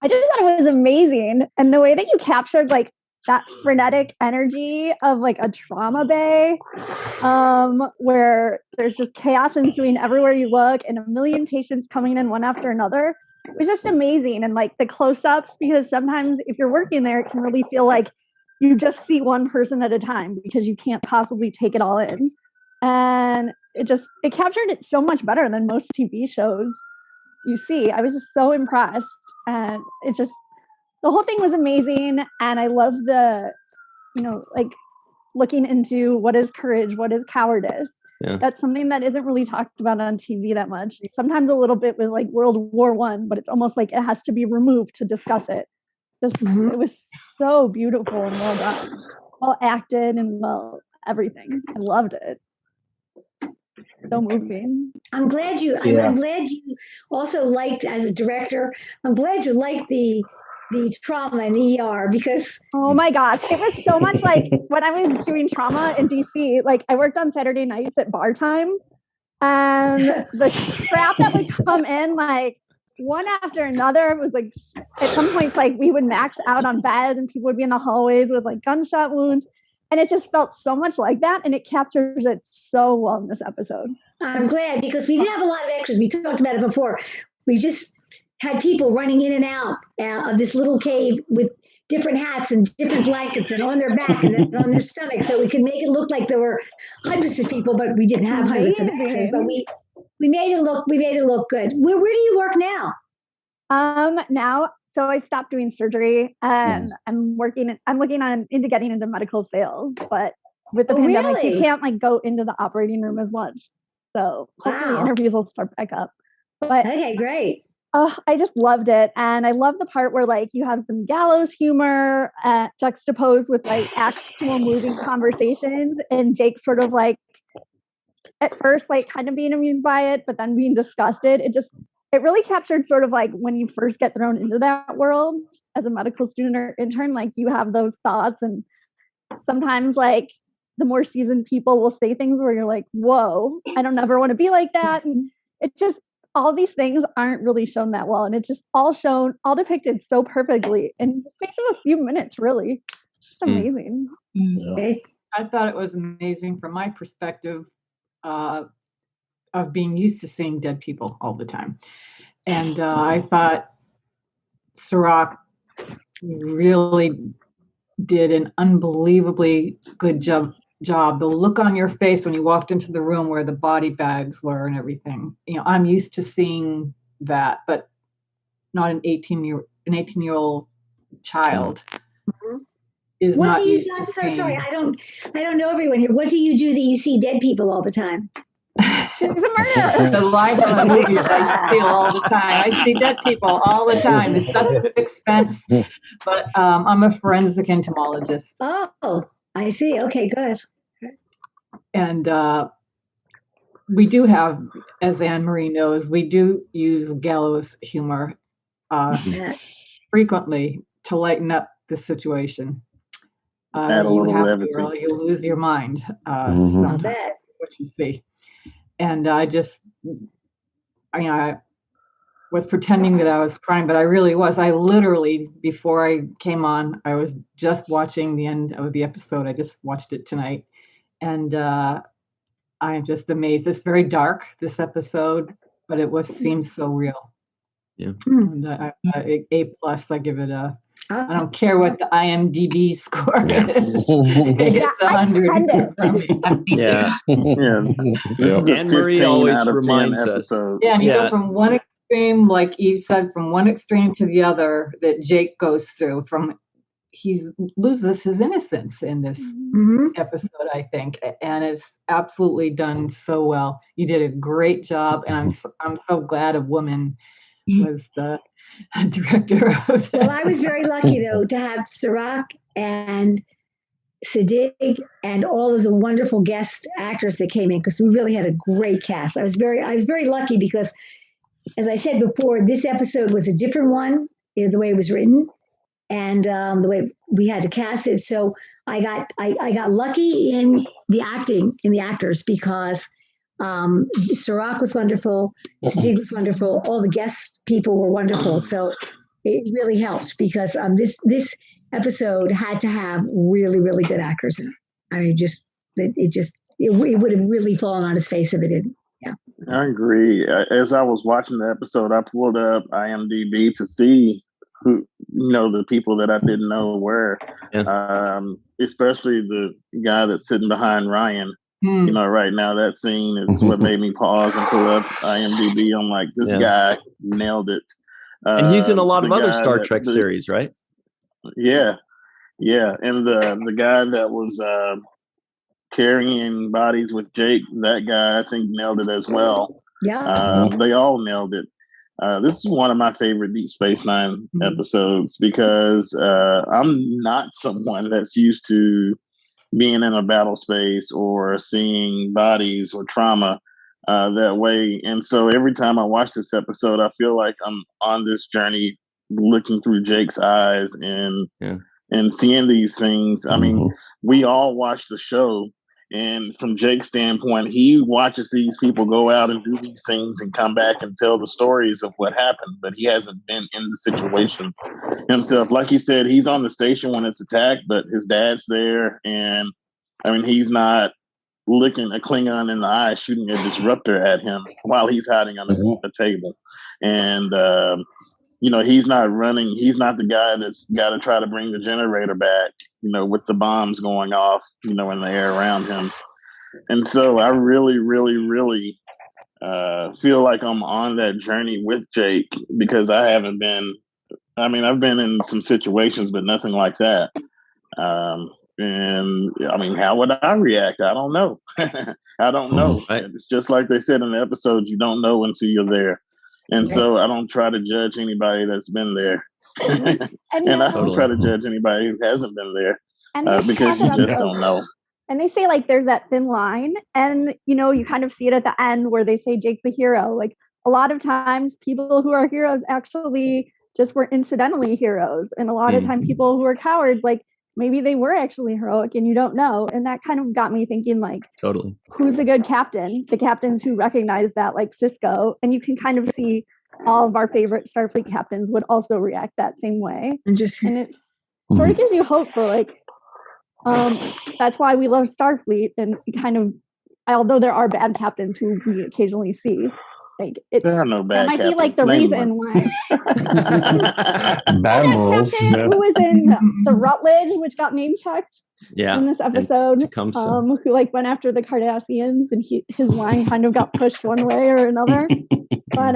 I just thought it was amazing. And the way that you captured like that frenetic energy of like a trauma bay, where there's just chaos ensuing everywhere you look and a million patients coming in one after another. It was just amazing. And like the close-ups, because sometimes if you're working there, it can really feel like you just see one person at a time because you can't possibly take it all in. And it captured it so much better than most TV shows you see. I was just so impressed. And the whole thing was amazing. And I love the, looking into what is courage, what is cowardice. Yeah. That's something that isn't really talked about on TV that much. Sometimes a little bit with like World War I, but it's almost like it has to be removed to discuss it. It was so beautiful and well done, well acted and well everything. I loved it. So moving. I'm glad you also liked, as a director, I'm glad you liked the trauma in ER, because oh my gosh, it was so much like when I was doing trauma in DC, like I worked on Saturday nights at bar time, and the crap that would come in like one after another was like, at some points like we would max out on bed and people would be in the hallways with like gunshot wounds, and it just felt so much like that, and it captures it so well in this episode. I'm glad, because we didn't have a lot of extras. We talked about it before. We just had people running in and out of this little cave with different hats and different blankets and on their back and then on their stomach, so we could make it look like there were hundreds of people, but we didn't have hundreds of extras. But we made it look good. Where do you work now? Now, so I stopped doing surgery and I'm looking into getting into medical sales, but with the pandemic, you can't like go into the operating room as much. So hopefully interviews will start back up. But okay, great. I just loved it. And I love the part where like you have some gallows humor juxtaposed with like actual moving conversations, and Jake sort of like at first like kind of being amused by it, but then being disgusted. It just it really captured sort of like when you first get thrown into that world as a medical student or intern, like you have those thoughts, and sometimes like the more seasoned people will say things where you're like, whoa, I don't ever want to be like that. And it's just, all these things aren't really shown that well. And it's just all depicted so perfectly in the space of a few minutes, really. It's just amazing. Okay. I thought it was amazing from my perspective of being used to seeing dead people all the time. And I thought Cirroc really did an unbelievably good job. The look on your face when you walked into the room where the body bags were and everything. I'm used to seeing that, but not an 18-year-old child is What not do you used to seeing. Sorry, I don't know everyone here. What do you do that you see dead people all the time? She's a murderer. The live movies I see all the time. I see dead people all the time. It's such an expense, but I'm a forensic entomologist. Oh, I see. Okay, good. And we do have, as Anne-Marie knows, we do use gallows humor frequently to lighten up the situation. Add a little levity. Or you lose your mind. I'll Sometimes bet. what you see. And I was pretending that I was crying, but I really was. I literally, before I came on, I was just watching the end of the episode. I just watched it tonight. And I'm just amazed. It's very dark, this episode, but it seems so real. Yeah. And A+, I give it a, I don't care what the IMDb score is. It's 100. Yeah. This is a Anne-Marie 15 always out of 10 reminds us. episode. Yeah, and you go from one extreme, like Eve said, from one extreme to the other that Jake goes through. He loses his innocence in this episode, I think, and it's absolutely done so well. You did a great job, and I'm so glad a woman was the director of that. Well, I was very lucky though to have Cirroc and Sadig and all of the wonderful guest actors that came in, because we really had a great cast. I was very lucky because, as I said before, this episode was a different one, the way it was written and the way we had to cast it. So I got lucky in the acting, in the actors, because Cirroc was wonderful, Sadig was wonderful, all the guest people were wonderful. So it really helped because this episode had to have really, really good actors in it. I mean, it would have really fallen on its face if it didn't. Yeah, I agree. As I was watching the episode, I pulled up IMDb to see who, the people that I didn't know were, especially the guy that's sitting behind Ryan. Right now that scene is what made me pause and pull up IMDb. I'm like, this guy nailed it. And he's in a lot of other Star Trek series, right? Yeah. And the guy that was carrying bodies with Jake, that guy, I think, nailed it as well. Yeah. They all nailed it. This is one of my favorite Deep Space Nine episodes because I'm not someone that's used to being in a battle space or seeing bodies or trauma that way. And so every time I watch this episode, I feel like I'm on this journey looking through Jake's eyes and seeing these things. I mean, we all watch the show, and from Jake's standpoint, he watches these people go out and do these things and come back and tell the stories of what happened, but he hasn't been in the situation himself. Like he said, he's on the station when it's attacked, but his dad's there, and I mean, he's not looking a Klingon in the eye, shooting a disruptor at him while he's hiding under the table. And he's not running. He's not the guy that's got to try to bring the generator back, with the bombs going off, in the air around him. And so I really, really, really feel like I'm on that journey with Jake because I haven't been. I mean, I've been in some situations, but nothing like that. And I mean, how would I react? I don't know. I don't know. Right. It's just like they said in the episode, you don't know until you're there. And so I don't try to judge anybody that's been there. And I don't try to judge anybody who hasn't been there because you just don't know. And they say like there's that thin line, and you kind of see it at the end where they say Jake's the hero. Like a lot of times people who are heroes actually just were incidentally heroes. And a lot of time people who are cowards, like maybe they were actually heroic and you don't know. And that kind of got me thinking, like, Totally. Who's a good captain? The captains who recognize that, like Sisko. And you can kind of see all of our favorite Starfleet captains would also react that same way. Interesting. And it sort of gives you hope for, like, that's why we love Starfleet. And kind of, although there are bad captains who we occasionally see, like there are no bad that might captains. be like the reason why. Bad morals. Captain who was in the Rutledge, which got name checked in this episode, who like went after the Cardassians, and his line kind of got pushed one way or another. But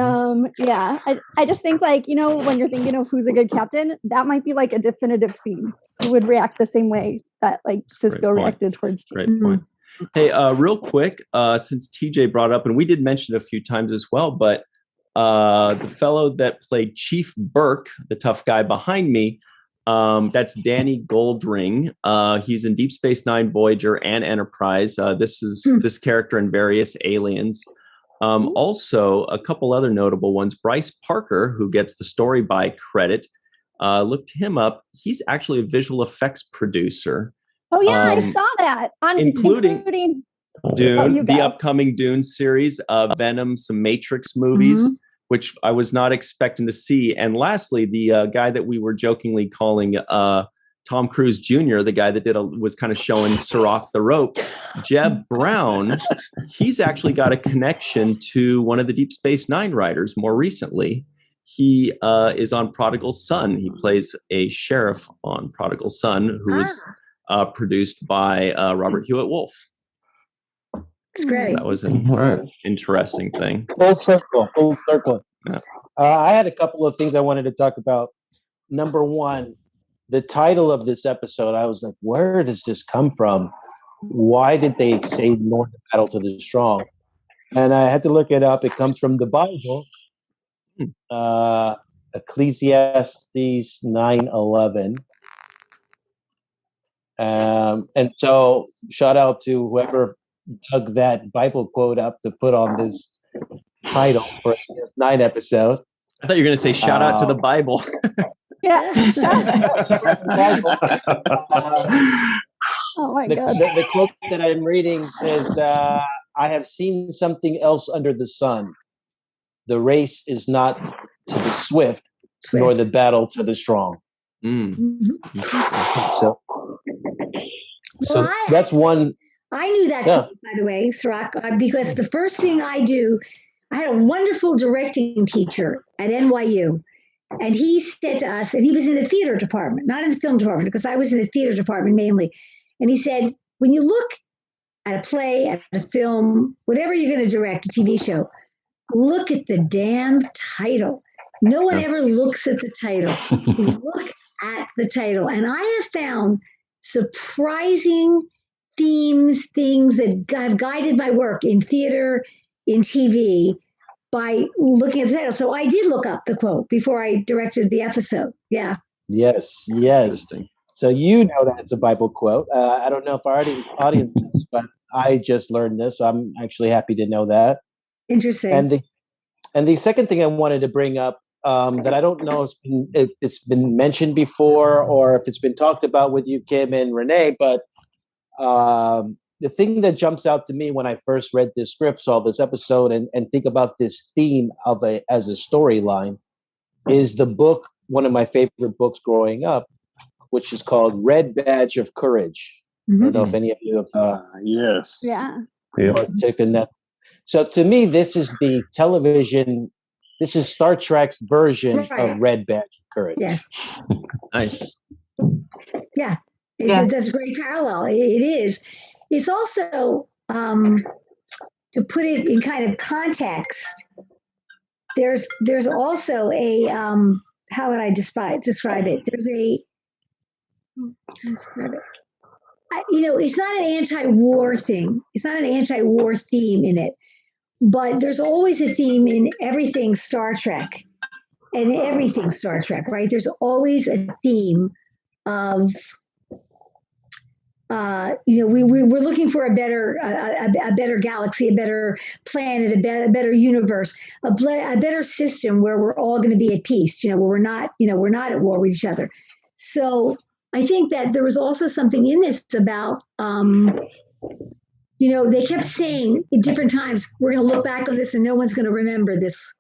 yeah, I just think, like, you know, when you're thinking of who's a good captain, that might be like a definitive scene. Who would react the same way that like Sisko reacted towards Great point. Hey, real quick, since TJ brought up, and we did mention it a few times as well, but the fellow that played Chief Burke, the tough guy behind me, that's Danny Goldring. He's in Deep Space Nine, Voyager, and Enterprise. This is this character in various Aliens. Also, a couple other notable ones. Bryce Parker, who gets the story by credit. Looked him up. He's actually a visual effects producer. Oh yeah, I saw that. Including Dune, the upcoming Dune series, Venom, some Matrix movies, which I was not expecting to see. And lastly, the guy that we were jokingly calling Tom Cruise Jr., the guy that was kind of showing Cirroc the ropes, Jeb Brown, he's actually got a connection to one of the Deep Space Nine writers more recently. He is on Prodigal Son. He plays a sheriff on Prodigal Son, who was produced by Robert Hewitt Wolf. It's great. So that was an interesting thing. Full circle. Yeah. I had a couple of things I wanted to talk about. Number one, the title of this episode, I was like, where does this come from? Why did they say North Battle to the Strong? And I had to look it up. It comes from the Bible, Ecclesiastes 9:11. And so shout out to whoever dug that Bible quote up to put on this title for this 9 episode. I thought you were going to say shout out to the Bible. Yeah. Oh my God. The quote that I'm reading says, I have seen something else under the sun. The race is not to the swift, nor the battle to the strong. So that's one. I knew that, by the way, Cirroc, because the first thing I had a wonderful directing teacher at NYU. And he said to us, and he was in the theater department, not in the film department, because I was in the theater department mainly. And he said, when you look at a play, at a film, whatever you're going to direct, a TV show, look at the damn title. No one ever looks at the title. You look at the title. And I have found surprising themes, things that have guided my work in theater, in TV, by looking at the title. So I did look up the quote before I directed the episode. Yeah. Yes. So you know that it's a Bible quote. I don't know if our audience knows, but I just learned this. I'm actually happy to know that. Interesting. And the second thing I wanted to bring up that I don't know if it's been mentioned before or if it's been talked about with you, Kim and Renee, but the thing that jumps out to me when I first read this script, saw this episode, and think about this theme as a storyline, is the book, one of my favorite books growing up, which is called Red Badge of Courage. I don't know if any of you have. Yes. Yeah. Taken that. So to me, this is the television. This is Star Trek's version of Red Badge of Courage. Yeah. Nice. Yeah. That's a great parallel. It is. It's also, to put it in kind of context, there's also a, how would I describe it? There's it's not an anti-war thing. It's not an anti-war theme in it, but there's always a theme in everything Star Trek, right? There's always a theme of we're looking for a better galaxy, a better planet, a better universe, a better system where we're all going to be at peace. Where we're not at war with each other. So I think that there was also something in this about, they kept saying at different times, we're going to look back on this and no one's going to remember this.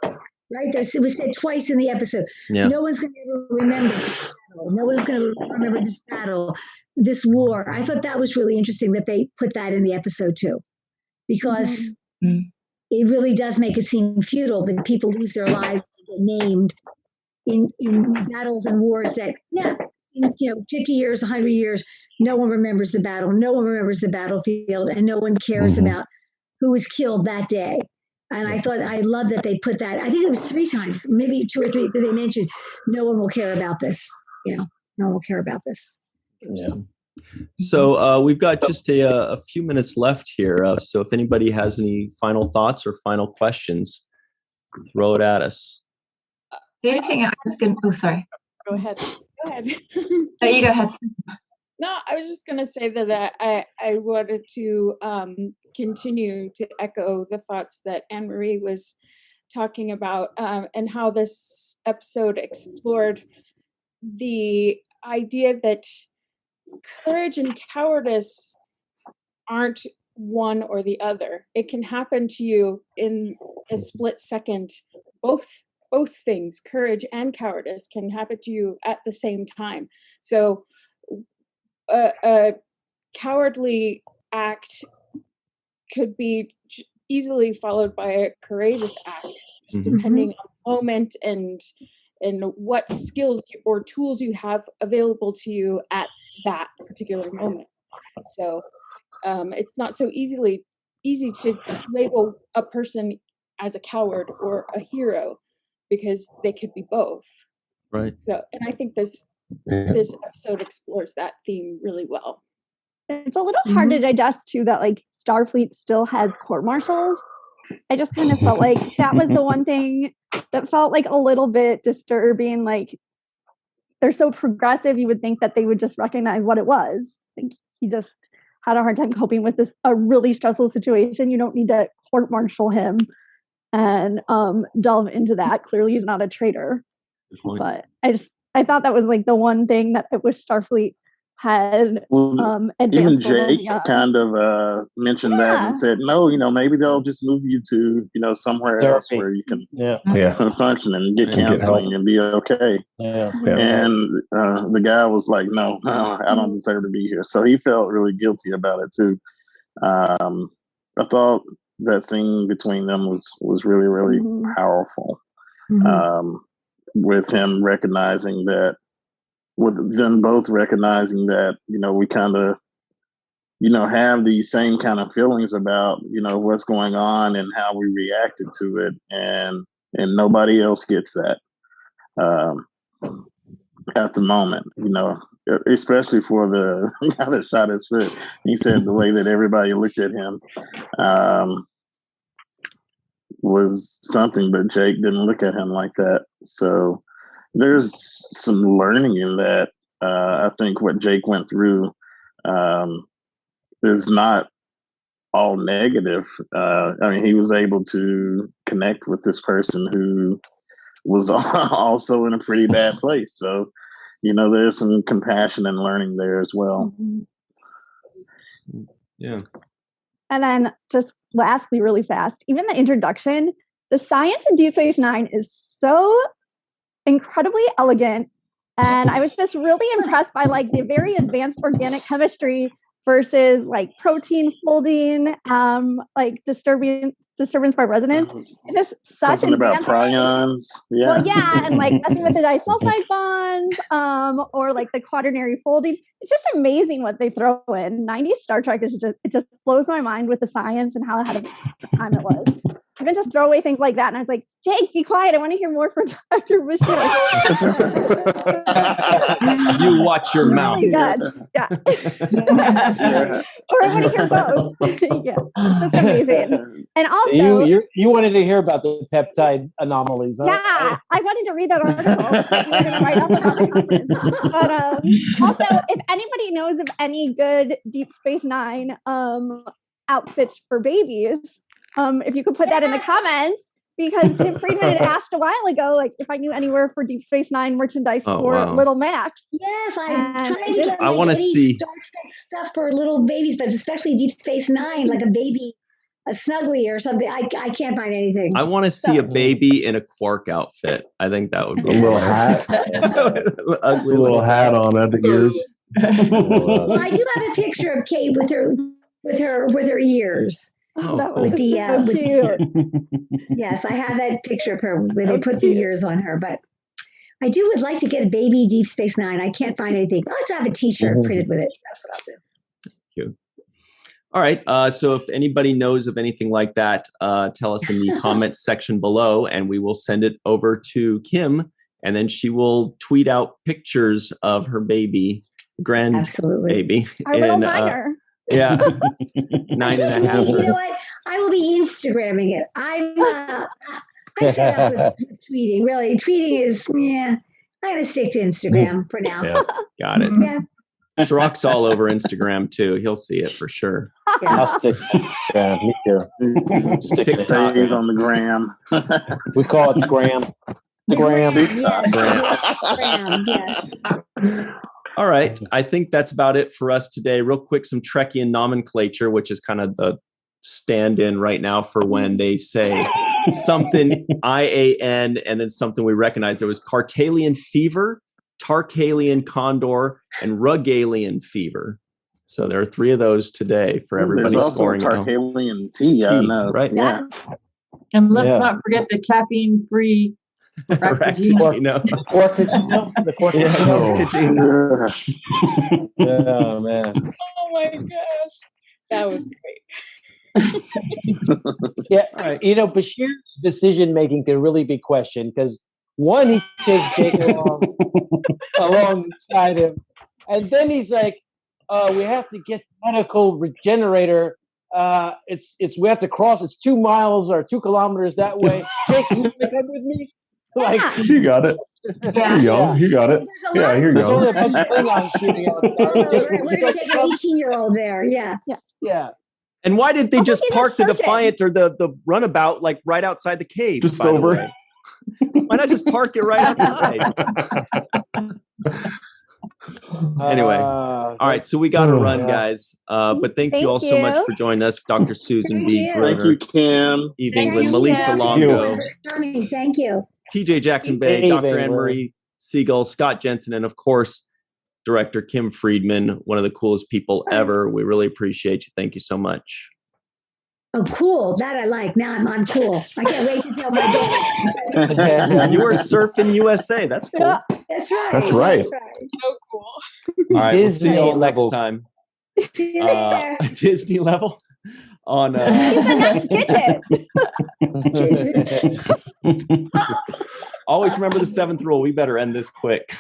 Right? It was said twice in the episode. Yeah. No one's going to ever remember this battle. No one's going to remember this battle, this war. I thought that was really interesting that they put that in the episode too, because it really does make it seem futile that people lose their lives to get named in battles and wars that, 50 years, 100 years, no one remembers the battle. No one remembers the battlefield, and no one cares about who was killed that day. And I love that they put that. I think it was 3 times, maybe 2 or 3, that they mentioned, no one will care about this. No one will care about this. Yeah. So we've got just a few minutes left here. So if anybody has any final thoughts or final questions, throw it at us. The only thing I was going to, sorry. Go ahead. No, you go ahead. No, I was just going to say that I wanted to continue to echo the thoughts that Anne-Marie was talking about, and how this episode explored the idea that courage and cowardice aren't one or the other. It can happen to you in a split second. Both things, courage and cowardice, can happen to you at the same time. So a cowardly act could be easily followed by a courageous act, just depending on the moment and what skills or tools you have available to you at that particular moment. So it's not so easy to label a person as a coward or a hero, because they could be both. Right. So, and I think this episode explores that theme really well. It's a little hard to digest too that like Starfleet still has court-martials. I just kind of felt like that was the one thing that felt like a little bit disturbing. Like, they're so progressive, you would think that they would just recognize what it was. Like, he just had a hard time coping with a really stressful situation. You don't need to court-martial him and delve into that. Clearly he's not a traitor. But I thought that was like the one thing that I wish Starfleet had even Jake kind of mentioned that and said, no, maybe they'll just move you to somewhere else where you can function and get counseling and be okay. And the guy was like, no, I don't deserve to be here. So he felt really guilty about it too. I thought that scene between them was really, really powerful. With him recognizing that, with them both recognizing that, we kind of, have these same kind of feelings about, what's going on and how we reacted to it. And nobody else gets that at the moment, especially for the guy that shot his foot. He said the way that everybody looked at him was something, but Jake didn't look at him like that. So there's some learning in that. I think what Jake went through is not all negative. He was able to connect with this person who was also in a pretty bad place. So, there's some compassion and learning there as well. Yeah. And then just lastly, really fast, even the introduction, the science in Deep Space Nine is so incredibly elegant. And I was just really impressed by like the very advanced organic chemistry versus like protein folding, like disturbance by resonance. It's just such something about prions. Yeah. Well, yeah, and like messing with the disulfide bonds, or like the quaternary folding. It's just amazing what they throw in. 90s Star Trek is just blows my mind with the science and how ahead of time it was. even just throwaway things like that. And I was like, Jake, be quiet. I want to hear more from Dr. Bashir. You watch your mouth. Oh my God. Yeah. Or I want to hear both. Yeah, just amazing. And also, you wanted to hear about the peptide anomalies, huh? Yeah, I wanted to read that article that you were going to write up about the conference. But also, if anybody knows of any good Deep Space Nine outfits for babies, if you could put that in the comments, because Kim Friedman had asked a while ago, like if I knew anywhere for Deep Space Nine merchandise for Little Max. Yes, I'm trying to get I want to see Star Trek stuff for little babies, but especially Deep Space Nine, like a Snuggly or something. I can't find anything. I want to see a baby in a Quark outfit. I think that would be a little hat, ugly little hat on at the ears. Well, I do have a picture of Kate with her ears. With the yes, I have that picture of her where they put the ears on her. But I would like to get a baby Deep Space Nine. I can't find anything. I'll just have a T-shirt printed with it. That's what I'll do. Cute. All right. So if anybody knows of anything like that, tell us in the comments section below, and we will send it over to Kim, and then she will tweet out pictures of her baby, baby, our little minor. Yeah, 9.5. You know what? I will be Instagramming it. I shut up with tweeting. Really, tweeting is I'm gonna stick to Instagram for now. Yeah, got it. Yeah. Cirroc's all over Instagram too. He'll see it for sure. Yeah. I'll stick. Yeah, me too. Stick TikTok is on the gram. We call it Gram. Gram. Gram. Yes. All right. I think that's about it for us today. Real quick, some Trekkian nomenclature, which is kind of the stand-in right now for when they say something IAN and then something we recognize. There was Cartalian fever, Tarkalian condor, and Rugalian fever. So there are 3 of those today for everybody scoring. There's also Tarkalian tea, I know. Right. Yeah. And let's not forget the caffeine-free Frappuccino. The Corcagino. Oh, man. Oh my gosh. That was great. Yeah, you know, Bashir's decision-making can really be questioned because, one, he takes Jake alongside him, and then he's like, we have to get medical regenerator. We have to cross. It's 2 miles or 2 kilometers that way. Jake, you want to come with me? Like, you got it. Here you go. You got it. Yeah, here you there's go. only a bunch of Klingons shooting outside. We're going to take an 18-year-old there. Yeah. And why did they just park the Defiant or the runabout like right outside the cave? Just over. Why not just park it right outside? Anyway, all right. So we got to run, guys. But thank you all so much for joining us, Dr. Susan B. Gruner. Thank you, Kim. Eve England, Melissa Longo. Thank you. TJ Jackson-Bey, Dr. Anne-Marie Segal, Scott Jensen, and of course, Director Kim Friedman, one of the coolest people ever. We really appreciate you. Thank you so much. Oh, cool. That I like. Now I'm cool. I can't wait to tell my daughter. You were surfing USA. That's cool. Yeah, that's right. That's right. So cool. All right. We'll see you all next time. See you later. Disney level on She's the next kitchen. Always remember the 7th rule. We better end this quick.